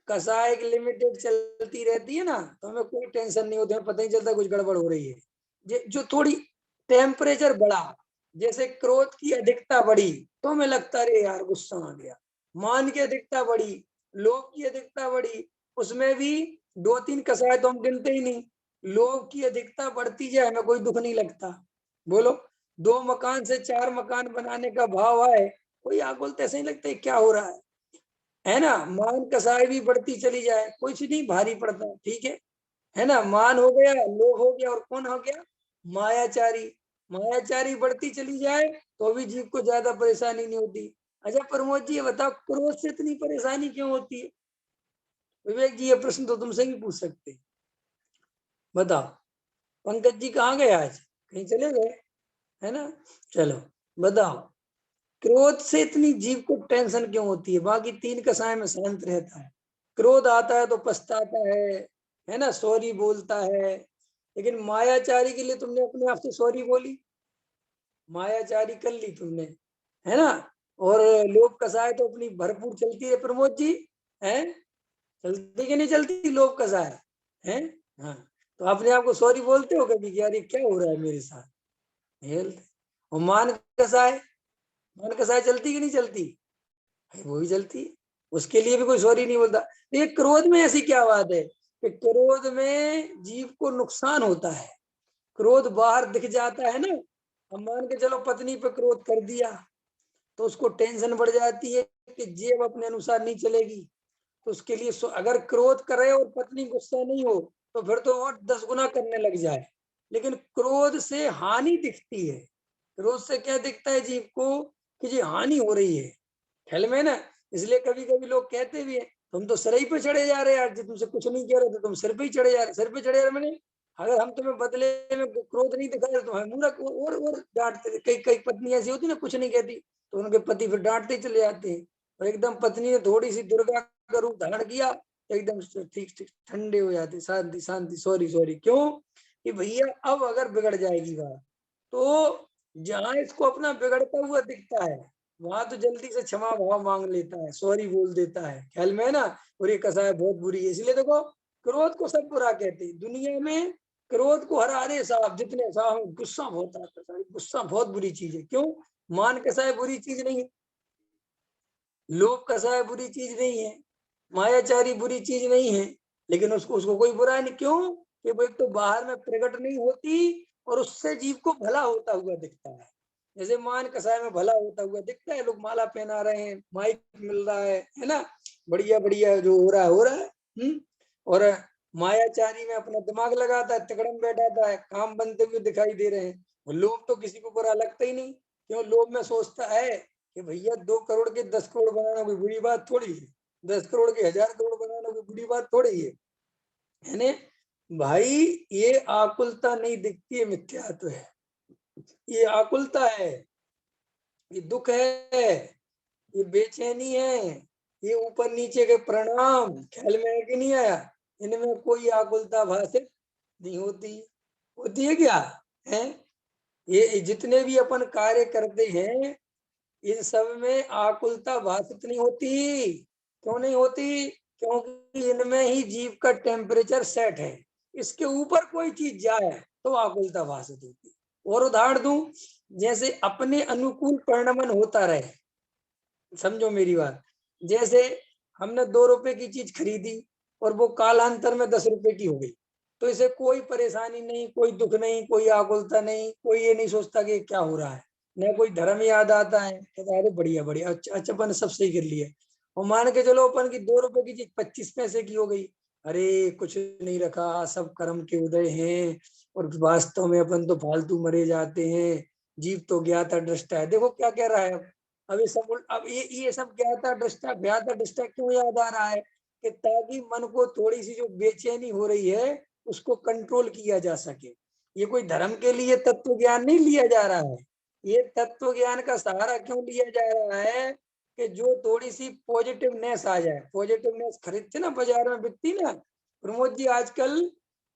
कसाय की लिमिटेड चलती रहती है ना, तो हमें कोई टेंशन नहीं होती, हमें पता ही चलता कुछ गड़बड़ हो रही है। जो थोड़ी टेम्परेचर बढ़ा, जैसे क्रोध की अधिकता बढ़ी, तो हमें लगता अरे यार गुस्सा आ गया। मान की अधिकता बढ़ी, लोभ की अधिकता बढ़ी, उसमें भी 2-3 कसाय तो हम गिनते ही नहीं। लोभ की अधिकता बढ़ती जाए, हमें कोई दुख नहीं लगता। बोलो, 2 मकान से 4 मकान बनाने का भाव आए, कोई आग बोलते ऐसे ही लगता है क्या हो रहा है ना। मान कसाई भी बढ़ती चली जाए, कुछ नहीं भारी पड़ता, ठीक है ना। मान हो गया, लोभ हो गया, और कौन हो गया, मायाचारी। मायाचारी बढ़ती चली जाए तो भी जीव को ज्यादा परेशानी नहीं होती। अच्छा प्रमोद जी, ये बताओ क्रोध से इतनी परेशानी क्यों होती है? विवेक जी, ये प्रश्न तो तुमसे भी पूछ सकते हैं, बताओ। पंकज जी कहाँ गए आज, कहीं चले गए, है ना। चलो बताओ, क्रोध से इतनी जीव को टेंशन क्यों होती है? बाकी 3 कसाय में शांत रहता है। क्रोध आता है तो पछताता है ना, सॉरी बोलता है। लेकिन मायाचारी के लिए तुमने अपने आप से सॉरी बोली, मायाचारी कर ली तुमने, है ना। और लोभ कसाय तो अपनी भरपूर चलती है प्रमोद जी, है चलती कि नहीं चलती लोभ कसाय, है। हाँ, तो अपने आप को सॉरी बोलते हो कभी कि यार ये क्या हो रहा है मेरे साथ? हेल्थ। और मान कसाय चलती कि नहीं चलती? वो भी जलती है, उसके लिए भी कोई सॉरी नहीं बोलता। ये क्रोध में ऐसी क्या बात है कि क्रोध में जीव को नुकसान होता है? क्रोध बाहर दिख जाता है ना। हम मान के चलो पत्नी पे क्रोध कर दिया, तो उसको टेंशन बढ़ जाती है कि जेब अपने अनुसार नहीं चलेगी। तो उसके लिए अगर क्रोध करे और पत्नी गुस्सा नहीं हो, तो फिर तो और 10 गुना करने लग जाए। लेकिन क्रोध से हानि दिखती है। क्रोध से क्या दिखता है जीव को कि जी हानि हो रही है, खेल में ना। इसलिए कभी कभी लोग कहते भी है, तुम तो सिर ही पे चढ़े जा रहे यार जी, तुमसे कुछ नहीं कह रहे थे, तुम सिर पे ही चढ़े जा रहे, सिर पे चढ़े जा रहे मैंने। अगर हम तुम्हें बदले में क्रोध नहीं दिखा रहे तो हमें मूर्ख और डांटते थे। कई कई पत्नी ऐसी होती ना, कुछ नहीं कहती, तो उनके पति फिर डांटते चले जाते हैं। और एकदम पत्नी ने थोड़ी सी दुर्गा का रूप धारण किया, एकदम ठीक ठीक ठंडे हो जाते, शांति शांति, सॉरी सॉरी। क्यों? कि भैया अब अगर बिगड़ जाएगी बात, तो जहां इसको अपना बिगड़ता हुआ दिखता है, वहां तो जल्दी से क्षमा भाव मांग लेता है, सॉरी बोल देता है, ख्याल में है ना। और ये कसाय बहुत बुरी है। इसलिए देखो, क्रोध को सब बुरा कहते हैं दुनिया में। क्रोध को हरा दे साहब, जितने साहब, गुस्सा बहुत आता है, गुस्सा बहुत बुरी चीज है। क्यों? मान कसाय बुरी चीज नहीं है, लोभ कसाय बुरी चीज नहीं है, मायाचारी बुरी चीज नहीं है। लेकिन उसको उसको कोई बुरा नहीं, क्यों? कि वो एक तो बाहर में प्रकट नहीं होती, और उससे जीव को भला होता हुआ दिखता है। जैसे मान कसाय में भला होता हुआ दिखता है, लोग माला पहना रहे हैं, माइक मिल रहा है ना, बढ़िया बढ़िया जो हो रहा है। और मायाचारी में अपना दिमाग लगाता है, तिकड़म बैठाता है, काम बनते हुए दिखाई दे रहे हैं। और लोभ तो किसी को बुरा लगता ही नहीं। क्यों? लोभ में सोचता है कि भैया 2 करोड़ के 10 करोड़ बनाना कोई बुरी बात थोड़ी है, 10 करोड़ के 1000 करोड़ बनाना कोई बुरी बात थोड़ी है ना भाई। ये आकुलता नहीं दिखती है, मिथ्यात्व है। ये आकुलता है, ये दुख है, ये बेचैनी है, ये ऊपर नीचे के परिणाम, ख्याल में है कि नहीं आया? इनमें कोई आकुलता भाषित नहीं होती। होती है क्या? है ये जितने भी अपन कार्य करते हैं, इन सब में आकुलता भाषित नहीं होती। क्यों नहीं होती? क्योंकि इनमें ही जीव का टेम्परेचर सेट है। इसके ऊपर कोई चीज जाए तो आकुलता भाषित होती। और उदाहरण दूं, जैसे अपने अनुकूल परिणमन होता रहे, समझो मेरी बात। जैसे हमने 2 रुपए की चीज खरीदी और वो कालांतर में 10 रुपए की हो गई, तो इसे कोई परेशानी नहीं, कोई दुख नहीं, कोई आकुलता नहीं, कोई ये नहीं सोचता कि क्या हो रहा है। न कोई धर्म याद आता है, कहता है अरे बढ़िया बढ़िया, अच्छा अच्छा अपन सब सही कर लिया। और मान के चलो अपन की 2 रुपए की चीज 25 पैसे की हो गई, अरे कुछ नहीं रखा, सब कर्म के उदय हैं, और वास्तव में अपन तो फालतू मरे जाते हैं, जीव तो ज्ञाता दृष्टा है। देखो क्या कह रहा है अब ये सब। अब ये सब ज्ञाता दृष्टा ज्ञाता दृष्टा क्यों याद आ रहा है? कि ताकि मन को थोड़ी सी जो बेचैनी हो रही है, उसको कंट्रोल किया जा सके। ये कोई धर्म के लिए तत्व ज्ञान नहीं लिया जा रहा है। ये तत्व ज्ञान का सहारा क्यों लिया जा रहा है? कि जो थोड़ी सी पॉजिटिवनेस आ जाए। पॉजिटिवनेस खरीदते ना, बाजार में बिकती ना प्रमोद जी आजकल,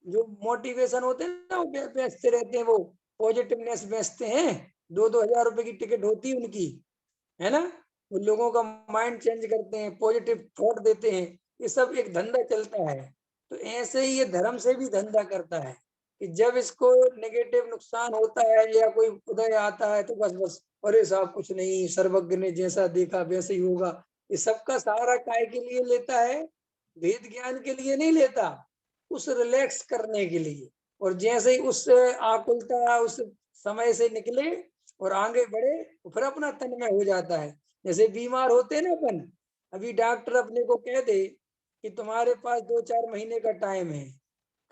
जो मोटिवेशन होते हैं ना, वो बेचते रहते हैं, वो पॉजिटिवनेस बेचते हैं। 2-2 हजार रुपए की टिकट होती है उनकी, है ना। वो लोगों का माइंड चेंज करते हैं, पॉजिटिव थॉट देते हैं, ये सब एक धंधा चलता है। तो ऐसे ही ये धर्म से भी धंधा करता है कि जब इसको नेगेटिव नुकसान होता है या कोई उदय आता है तो बस बस अरे साहब कुछ नहीं, सर्वज्ञ ने जैसा देखा वैसे ही होगा। ये सबका सहारा काय के लिए लेता है? वेद ज्ञान के लिए नहीं लेता, उस रिलैक्स करने के लिए। और जैसे ही उस आकुलता उस समय से निकले और आगे बढ़े तो फिर अपना तन्मय हो जाता है। जैसे बीमार होते हैं ना अपन, अभी डॉक्टर अपने को कह दे कि तुम्हारे पास 2-4 महीने का टाइम है,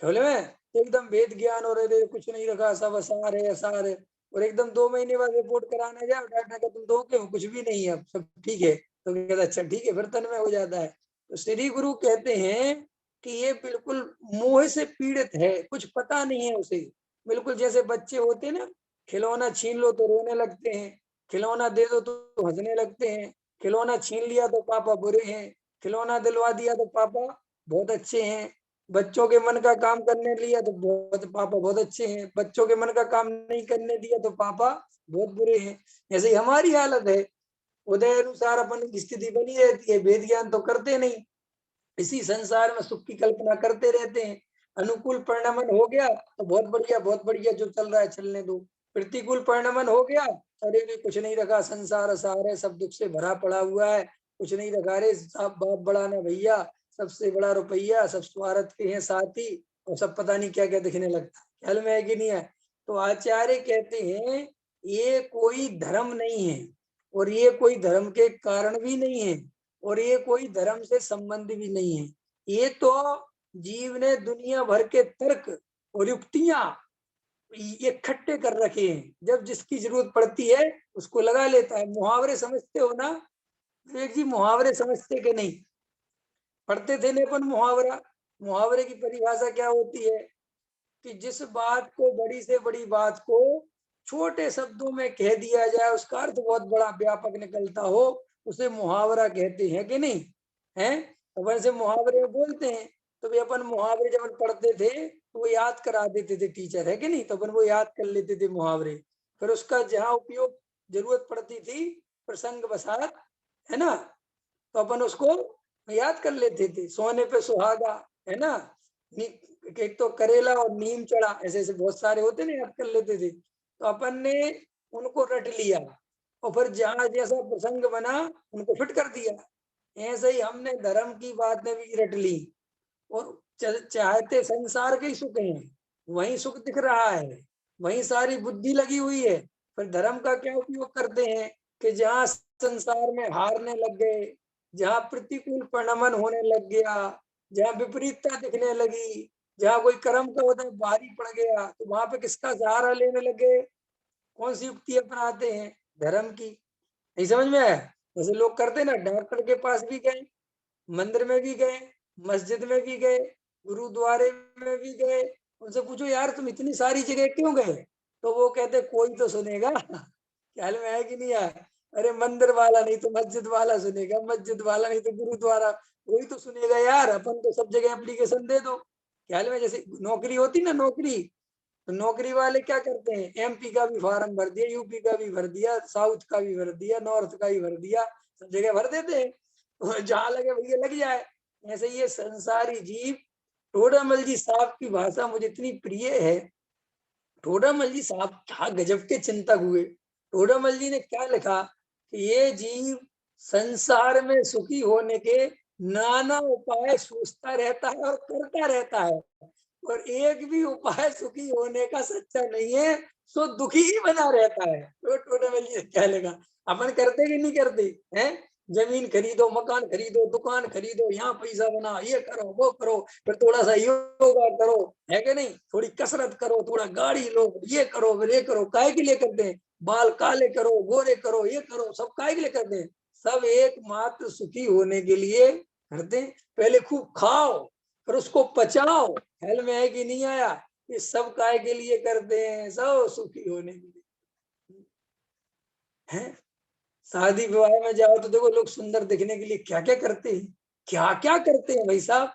खोले में एकदम वेद ज्ञान और अरे कुछ नहीं रखा, सब असार है असार है, और एकदम 2 महीने बाद रिपोर्ट कराने जाओ, डॉक्टर का तुम दो क्यों, कुछ भी नहीं है, अब सब ठीक है। तो कहता अच्छा ठीक है, फिर तन्मय हो जाता है। तो श्री गुरु कहते हैं कि ये बिल्कुल मोह से पीड़ित है, कुछ पता नहीं है उसे। बिल्कुल जैसे बच्चे होते हैं ना, खिलौना छीन लो तो रोने लगते हैं, खिलौना दे दो तो हंसने लगते हैं, खिलौना छीन लिया तो पापा बुरे हैं, खिलौना दिलवा दिया तो पापा बहुत अच्छे हैं, बच्चों के मन का काम करने लिया तो बहुत पापा बहुत अच्छे हैं, बच्चों के मन का काम नहीं करने दिया तो पापा बहुत बुरे हैं। ऐसे ही हमारी हालत है, उदय अनुसार अपन की स्थिति बनी रहती है, वेद ज्ञान तो करते नहीं, इसी संसार में सुख की कल्पना करते रहते हैं। अनुकूल परिणमन हो गया तो बहुत बढ़िया जो चल रहा है चलने दो। प्रतिकूल परिणमन हो गया, अरे रे कुछ नहीं रखा, संसार सार है, सब दुख से भरा पड़ा हुआ है, कुछ नहीं रखा रे, सब बाप बड़ा ना भैया, सबसे बड़ा रुपया, सब स्वार्थ के हैं साथी, और सब पता नहीं क्या क्या दिखने लगता है। ख्याल में है कि नहीं है? तो आचार्य कहते हैं ये कोई धर्म नहीं है, और ये कोई धर्म के कारण भी नहीं है, और ये कोई धर्म से संबंध भी नहीं है। ये तो जीव ने दुनिया भर के तर्क और युक्तियां ये इकट्ठे कर रखे हैं, जब जिसकी जरूरत पड़ती है उसको लगा लेता है। मुहावरे समझते हो ना विवेक जी? मुहावरे समझते कि नहीं? पढ़ते थे ना अपन मुहावरा? मुहावरे की परिभाषा क्या होती है कि जिस बात को, बड़ी से बड़ी बात को छोटे शब्दों में कह दिया जाए, उसका अर्थ बहुत बड़ा व्यापक निकलता हो, उसे मुहावरा कहते हैं कि नहीं है? अपन से मुहावरे बोलते हैं, तो भी अपन मुहावरे जब अपन पढ़ते थे तो वो याद करा देते थे टीचर, है कि नहीं? तो अपन वो याद कर लेते थे मुहावरे, फिर उसका जहाँ उपयोग जरूरत पड़ती थी प्रसंग बसात, है ना, तो अपन उसको याद कर लेते थे। सोने पे सुहागा, है ना, एक तो करेला और नीम चढ़ा, ऐसे ऐसे बहुत सारे होते ना, याद कर लेते थे। तो अपन ने उनको रट लिया और फिर जहां जैसा प्रसंग बना उनको फिट कर दिया। ऐसे ही हमने धर्म की बातें भी रट ली और चाहते संसार के ही सुख हैं, वही सुख दिख रहा है, वही सारी बुद्धि लगी हुई है। फिर धर्म का क्या उपयोग करते हैं कि जहाँ संसार में हारने लग गए, जहाँ प्रतिकूल परिणमन होने लग गया, जहाँ विपरीतता दिखने लगी, जहाँ कोई कर्म का उदय भारी पड़ गया, तो वहां पे किसका सहारा लेने लगे? कौन सी युक्ति अपनाते हैं? धर्म की। नहीं समझ में आया? जैसे लोग करते ना, डॉक्टर के पास भी गए, मंदिर में भी गए, मस्जिद में भी गए, गुरुद्वारे में भी गए, उनसे पूछो यार तुम इतनी सारी जगह क्यों गए? तो वो कहते कोई तो सुनेगा। ख्याल में है कि नहीं आया? अरे मंदिर वाला नहीं तो मस्जिद वाला सुनेगा, मस्जिद वाला नहीं तो गुरुद्वारा, कोई तो सुनेगा यार। अपन तो सब जगह एप्लीकेशन दे दो। ख्याल में? जैसे नौकरी होती ना, नौकरी, तो नौकरी वाले क्या करते हैं, एमपी का भी फॉर्म भर दिया, यूपी का भी भर दिया, साउथ का भी भर दिया, नॉर्थ का भी भर दिया, सब जगह भर देते हैं, और जहां लगे भैया लग जाए। ऐसे ये संसारी जीव, टोडामल जी साहब की भाषा मुझे इतनी प्रिय है। टोडामल जी साहब क्या गजब के चिंतक हुए। टोडामल जी ने क्या लिखा कि ये जीव संसार में सुखी होने के नाना उपाय सोचता रहता है और करता रहता है, और एक भी उपाय सुखी होने का सच्चा नहीं है, सो दुखी ही बना रहता है। तो टोडामल जी ने क्या लिखा? अपन करते कि नहीं करते हैं? जमीन खरीदो, मकान खरीदो, दुकान खरीदो, यहाँ पैसा बना, ये करो वो करो, फिर थोड़ा सा योगा करो, है कि नहीं, थोड़ी कसरत करो, थोड़ा गाड़ी लो, ये करो फिर ये करो। काय के लिए करते हैं? बाल काले करो, गोरे करो, ये करो, सब काय के लिए करते हैं? सब एकमात्र सुखी होने के लिए करते हैं। पहले खूब खाओ फिर उसको पचाओ। ख्याल में है कि नहीं आया? ये सब काय के लिए करते हैं? सब सुखी होने के लिए हैं। शादी विवाह में जाओ तो देखो लोग सुंदर दिखने के लिए क्या क्या करते हैं, क्या क्या करते हैं भाई साहब।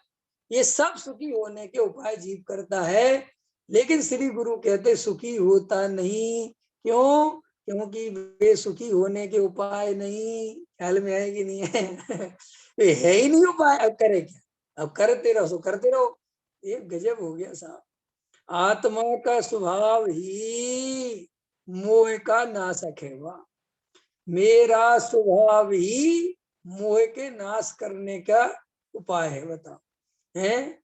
ये सब सुखी होने के उपाय जीव करता है, लेकिन श्री गुरु कहते सुखी होता नहीं। क्यों? क्योंकि वे सुखी होने के उपाय नहीं ख्याल में है कि नहीं है? ये है ही नहीं उपाय, अब करे क्या? अब करते रहो सो करते रहो। ये गजब हो गया साहब। आत्मा का स्वभाव ही मोह का नाशक है। वाह, मेरा स्वभाव ही मोह के नाश करने का उपाय है। बताओ, है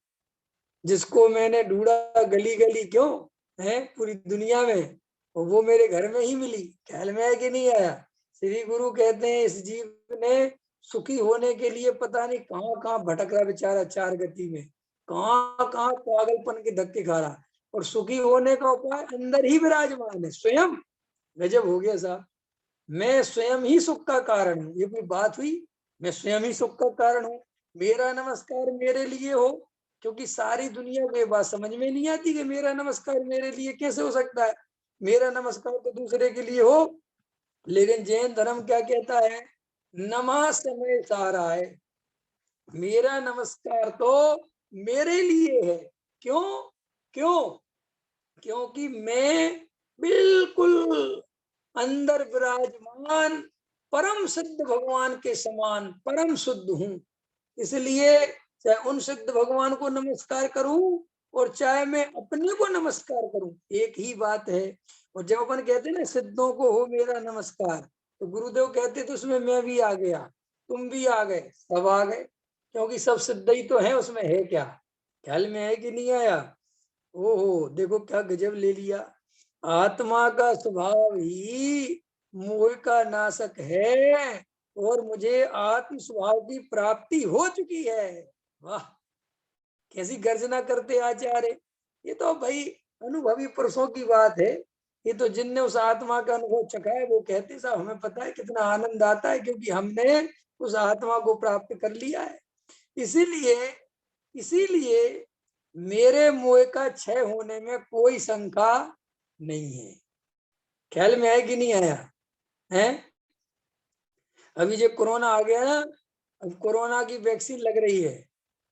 जिसको मैंने ढूंढा गली गली, क्यों है पूरी दुनिया में, और वो मेरे घर में ही मिली। ख्याल में है कि नहीं आया? श्री गुरु कहते हैं इस जीव ने सुखी होने के लिए पता नहीं कहाँ कहाँ भटक रहा बेचारा, चार गति में कहाँ कहाँ पागलपन के धक्के खा रहा, और सुखी होने का उपाय अंदर ही विराजमान है स्वयं। गजब हो गया साहब। मैं स्वयं ही सुख का कारण हूँ, ये कोई बात हुई? मैं स्वयं ही सुख का कारण हूँ। मेरा नमस्कार मेरे लिए हो, क्योंकि सारी दुनिया को ये बात समझ में नहीं आती कि मेरा नमस्कार मेरे लिए कैसे हो सकता है। मेरा नमस्कार तो दूसरे के लिए हो। लेकिन जैन धर्म क्या कहता है? नमा समय सारा है, मेरा नमस्कार तो मेरे लिए है। क्यों? क्यों? क्योंकि मैं बिल्कुल अंदर विराजमान परम सिद्ध भगवान के समान परम शुद्ध हूं। इसलिए चाहे उन सिद्ध भगवान को नमस्कार करूं और चाहे मैं अपने को नमस्कार करूं, एक ही बात है। और जब अपन कहते हैं ना सिद्धों को हो मेरा नमस्कार, तो गुरुदेव कहते तो उसमें मैं भी आ गया, तुम भी आ गए, सब आ गए, क्योंकि सब सिद्ध ही तो है, उसमें है क्या? ख्याल में है कि नहीं आया? ओहो, देखो क्या गजब ले लिया। आत्मा का स्वभाव ही मोह का नाशक है, और मुझे आत्म स्वभाव की प्राप्ति हो चुकी है। वाह, कैसी गर्जना करते आचार्य। ये तो भाई अनुभवी पुरुषों की बात है। ये तो जिनने उस आत्मा का अनुभव चखा है वो कहते साहब हमें पता है कितना आनंद आता है, क्योंकि हमने उस आत्मा को प्राप्त कर लिया है। इसीलिए इसीलिए मेरे मोह का क्षय होने में कोई शंका नहीं है। ख्याल में है कि नहीं आया है? अभी जो कोरोना आ गया ना, अब कोरोना की वैक्सीन लग रही है।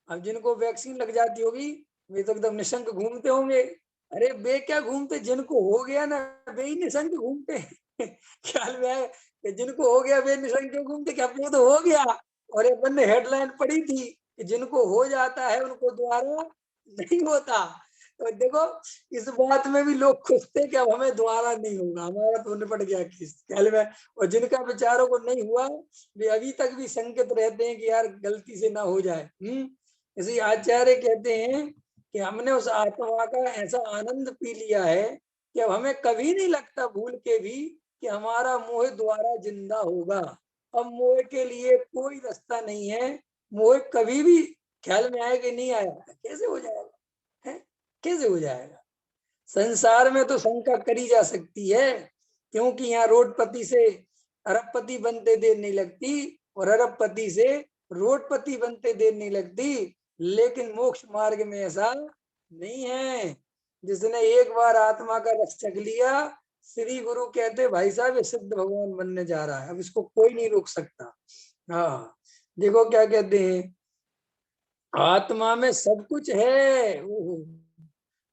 अब जिनको वैक्सीन लग जाती होगी वे तो एकदम निशंक घूमते होंगे। अरे वे क्या घूमते, जिनको हो गया ना वे ही निशंक घूमते। ख्याल में है कि जिनको हो गया वे निशंक क्यों घूमते? क्या वो तो हो गया, और एक बंदे हेडलाइन पड़ी थी कि जिनको हो जाता है उनको दोबारा नहीं होता। तो देखो, इस बात में भी लोग खुश थे कि अब हमें दोबारा नहीं होगा, हमारा तो निपट गया किस ख्याल में। और जिनका बेचारों को नहीं हुआ वे अभी तक भी संकेत रहते हैं कि यार गलती से ना हो जाए। इसी आचार्य कहते हैं कि हमने उस आत्मा का ऐसा आनंद पी लिया है कि अब हमें कभी नहीं लगता भूल के भी कि हमारा मोह द्वारा जिंदा होगा। अब मोह के लिए कोई रास्ता नहीं है। मोह कभी भी, ख्याल में आया कि नहीं आया? कैसे हो जाएगा है? कैसे हो जाएगा? संसार में तो शंका करी जा सकती है, क्योंकि यहाँ रोडपति से अरबपति बनते देर नहीं लगती, और अरबपति से रोडपति बनते देर नहीं लगती। लेकिन मोक्ष मार्ग में ऐसा नहीं है। जिसने एक बार आत्मा का रस चख लिया, श्री गुरु कहते भाई साहब ये सिद्ध भगवान बनने जा रहा है, अब इसको कोई नहीं रोक सकता। हाँ, देखो क्या कहते हैं, आत्मा में सब कुछ है।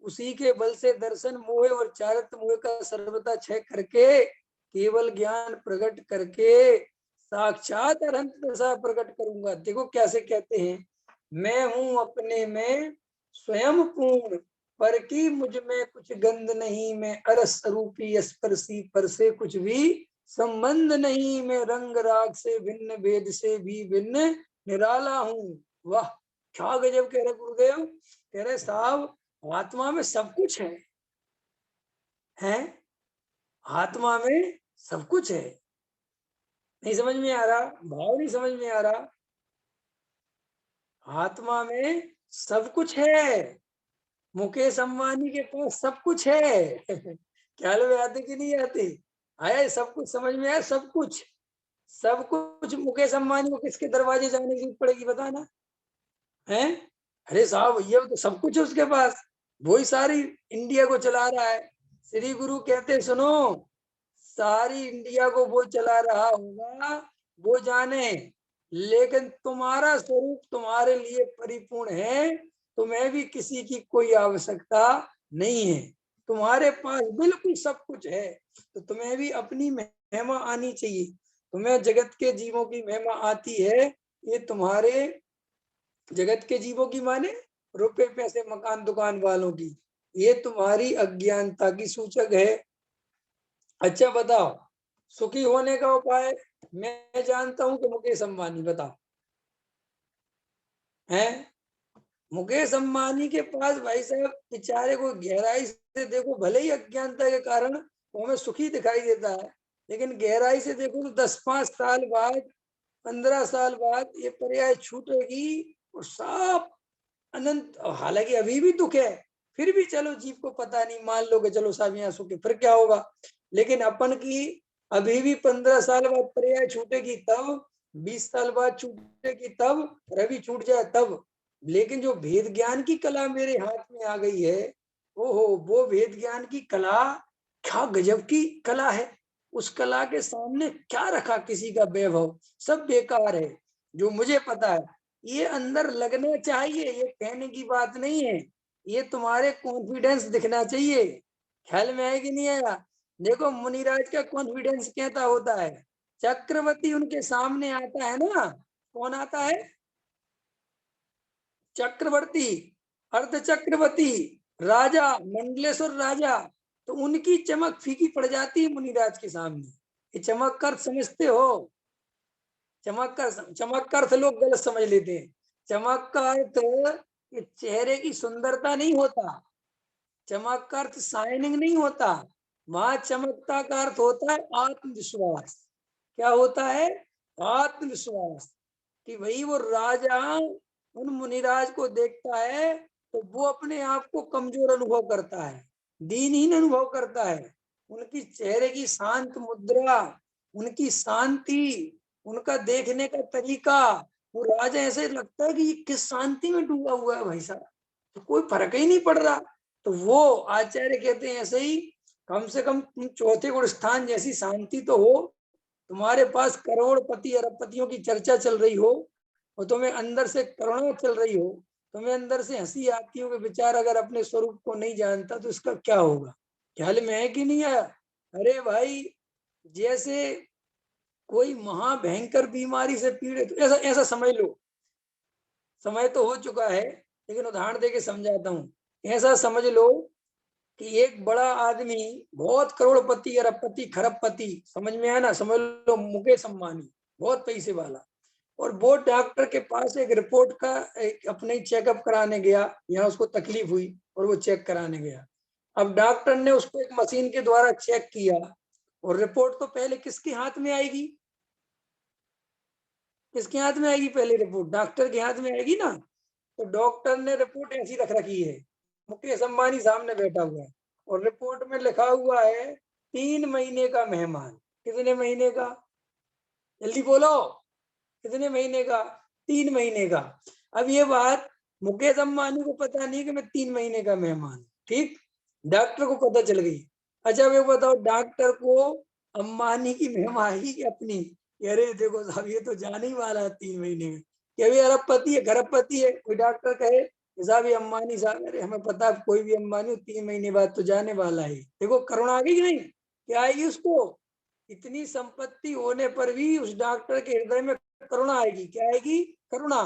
उसी के बल से दर्शन मोह और चारित मोह का सर्वथा क्षय करके केवल ज्ञान प्रकट करके साक्षात अनंत दशा प्रकट करूंगा। देखो कैसे कहते हैं, मैं हूं अपने में स्वयं पूर्ण, पर की मुझ में कुछ गंध नहीं, मैं अरस रूपी स्पर्शी पर से कुछ भी संबंध नहीं, मैं रंग राग से भिन्न भेद से भी भिन्न निराला हूँ। वाह, क्या गजब कह रहे गुरुदेव। कह रहे साहब आत्मा में सब कुछ है? आत्मा में सब कुछ है। नहीं समझ में आ रहा? भाव नहीं समझ में आ रहा? आत्मा में सब कुछ है। मुकेश अंबानी के पास सब कुछ है। ख्याल में आते कि नहीं आते? आया सब कुछ समझ में आया? सब कुछ, सब कुछ। मुकेश अंबानी को किसके दरवाजे जाने की जरूरत पड़ेगी बताना है? अरे साहब भैया तो सब कुछ है उसके पास, वही सारी इंडिया को चला रहा है। श्री गुरु कहते सुनो, सारी इंडिया को वो चला रहा होगा वो जाने, लेकिन तुम्हारा स्वरूप तुम्हारे लिए परिपूर्ण है। तुम्हें भी किसी की कोई आवश्यकता नहीं है, तुम्हारे पास बिल्कुल सब कुछ है। तो तुम्हें भी अपनी महिमा आनी चाहिए। तुम्हें जगत के जीवों की महिमा आती है, ये तुम्हारे जगत के जीवों की माने रुपए पैसे मकान दुकान वालों की, ये तुम्हारी अज्ञानता की सूचक है। अच्छा बताओ, सुखी होने का उपाय मैं जानता हूं कि मुकेश अंबानी, बताओ है। मुकेश अंबानी के पास भाई साहब बेचारे को गहराई से देखो, भले ही अज्ञानता के कारण वो हमें सुखी दिखाई देता है, लेकिन गहराई से देखो तो 10-5 साल बाद, 15 साल बाद ये पर्याय छूटेगी और सब अनंत। हालांकि अभी भी दुख है, फिर भी चलो जीव को पता नहीं, मान लो कि चलो साहब यहाँ सुख है, फिर क्या होगा। लेकिन अपन की अभी भी 15 साल बाद पर्याय छूटेगी तब, 20 साल बाद छूटेगी तब, रवि छूट जाए तब। लेकिन जो भेद ज्ञान की कला मेरे हाथ में आ गई है, ओहो, वो भेद ज्ञान की कला क्या गजब की कला है। उस कला के सामने क्या रखा किसी का वैभव, सब बेकार है। जो मुझे पता है ये अंदर लगना चाहिए, ये कहने की बात नहीं है, ये तुम्हारे कॉन्फिडेंस दिखना चाहिए। ख्याल में आया कि नहीं आया। देखो मुनिराज का कॉन्फिडेंस कहता होता है, चक्रवर्ती उनके सामने आता है ना, कौन आता है, चक्रवर्ती, अर्ध चक्रवर्ती, राजा, मंडलेश्वर राजा, तो उनकी चमक फीकी पड़ जाती है मुनिराज के सामने। ये चमक कर समझते हो, चमक का अर्थ लोग गलत समझ लेते हैं। चमक का अर्थ ये चेहरे की सुंदरता नहीं होता, चमक का अर्थ शाइनिंग नहीं होता, वहां चमकता का अर्थ होता है आत्मविश्वास। क्या होता है, आत्मविश्वास। कि भाई वो राजा उन मुनिराज को देखता है तो वो अपने आप को कमजोर अनुभव करता है, दीनहीन अनुभव करता है। उनकी चेहरे की शांत मुद्रा, उनकी शांति, उनका देखने का तरीका, वो राजा ऐसे लगता है कि ये किस शांति में डूबा हुआ है भाई साहब, तो कोई फर्क ही नहीं पड़ रहा। तो वो आचार्य कहते हैं ऐसे ही, कम से कम तुम चौथे गुण स्थान जैसी शांति तो हो, तुम्हारे पास करोड़पति अरबपतियों की चर्चा चल रही हो और तुम्हें अंदर से करुणा चल रही हो, तुम्हें अंदर से हंसी आती हो कि बेचार अगर अपने स्वरूप को नहीं जानता तो इसका क्या होगा। ख्याल में है कि नहीं आया। अरे भाई, जैसे कोई महाभयंकर बीमारी से पीड़ित, ऐसा ऐसा समझ लो, समय तो हो चुका है लेकिन उदाहरण देके समझाता हूँ। ऐसा समझ लो कि एक बड़ा आदमी, बहुत करोड़पति अरबपति खरबपति, समझ में आया ना, समझ लो मुकेश अंबानी, बहुत पैसे वाला, और वो डॉक्टर के पास एक रिपोर्ट का एक अपने चेकअप कराने गया, यहाँ उसको तकलीफ हुई और वो चेक कराने गया। अब डॉक्टर ने उसको एक मशीन के द्वारा चेक किया और रिपोर्ट तो पहले किसके हाथ में आएगी, किसके हाथ में आएगी, पहले रिपोर्ट डॉक्टर के हाथ में आएगी ना। तो डॉक्टर ने रिपोर्ट ऐसी रख रखी है, मुकेश अंबानी सामने बैठा हुआ है और रिपोर्ट में लिखा हुआ है 3 महीने का मेहमान। कितने महीने का, जल्दी बोलो, कितने महीने का, 3 महीने का। अब ये बात मुकेश अंबानी को पता नहीं कि मैं 3 महीने का मेहमान, ठीक, डॉक्टर को पता चल गई। अच्छा ये बताओ, डॉक्टर को अंबानी की महिमा आई कि अपनी, अरे देखो साहब ये तो जाने ही वाला है 3 महीने में, कि अभी अरबपति है खरबपति है, कोई डॉक्टर कहे साहब ये अंबानी साहब, अरे हमें पता है कोई भी अंबानी 3 महीने बाद तो जाने वाला है। देखो करुणा आ गई कि नहीं, क्या आएगी उसको, इतनी संपत्ति होने पर भी उस डॉक्टर के हृदय में करुणा आएगी, क्या आएगी, करुणा।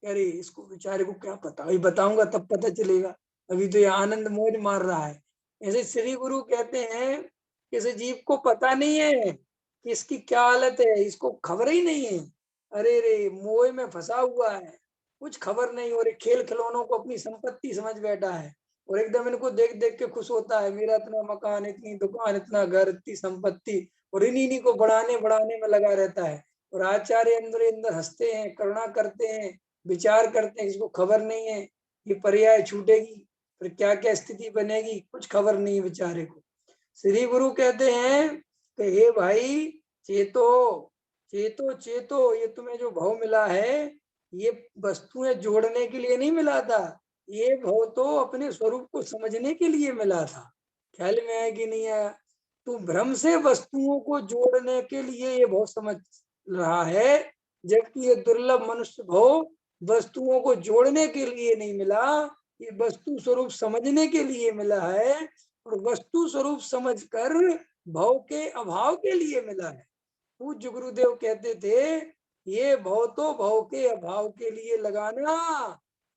अरे इसको बेचारे को क्या पता, अभी बताऊंगा तब पता चलेगा, अभी तो ये आनंद मौज मार रहा है। ऐसे श्री गुरु कहते हैं किसी जीव को पता नहीं है कि इसकी क्या हालत है, इसको खबर ही नहीं है। अरे रे मोह में फंसा हुआ है, कुछ खबर नहीं, और खेल खिलौनों को अपनी संपत्ति समझ बैठा है और एकदम इनको देख देख के खुश होता है, मेरा इतना मकान, इतनी दुकान, इतना घर, इतनी संपत्ति, और इन्हीं को बढ़ाने बढ़ाने में लगा रहता है। और आचार्य अंदर अंदर हंसते हैं, करुणा करते हैं, विचार करते हैं, इसको खबर नहीं है ये पर्याय छूटेगी, फिर क्या क्या स्थिति बनेगी, कुछ खबर नहीं है बेचारे को। श्री गुरु कहते हैं कि हे भाई चेतो, चेतो चेतो, ये तुम्हें जो भाव मिला है ये वस्तुएं जोड़ने के लिए नहीं मिला था, ये भाव तो अपने स्वरूप को समझने के लिए मिला था। ख्याल में है कि नहीं आया। तू भ्रम से वस्तुओं को जोड़ने के लिए ये भाव समझ रहा है, जबकि ये दुर्लभ मनुष्य भाव वस्तुओं को जोड़ने के लिए नहीं मिला, ये वस्तु स्वरूप समझने के लिए मिला है, और वस्तु स्वरूप समझकर भाव के अभाव के लिए मिला है। पूज्य गुरुदेव कहते थे, ये भव तो भव के अभाव के लिए लगाना,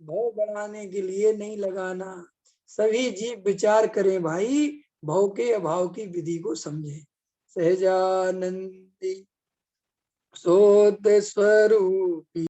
भव बढ़ाने के लिए नहीं लगाना। सभी जीव विचार करें भाई, भव के अभाव की विधि को समझें। सहजानंदी सोत स्वरूपी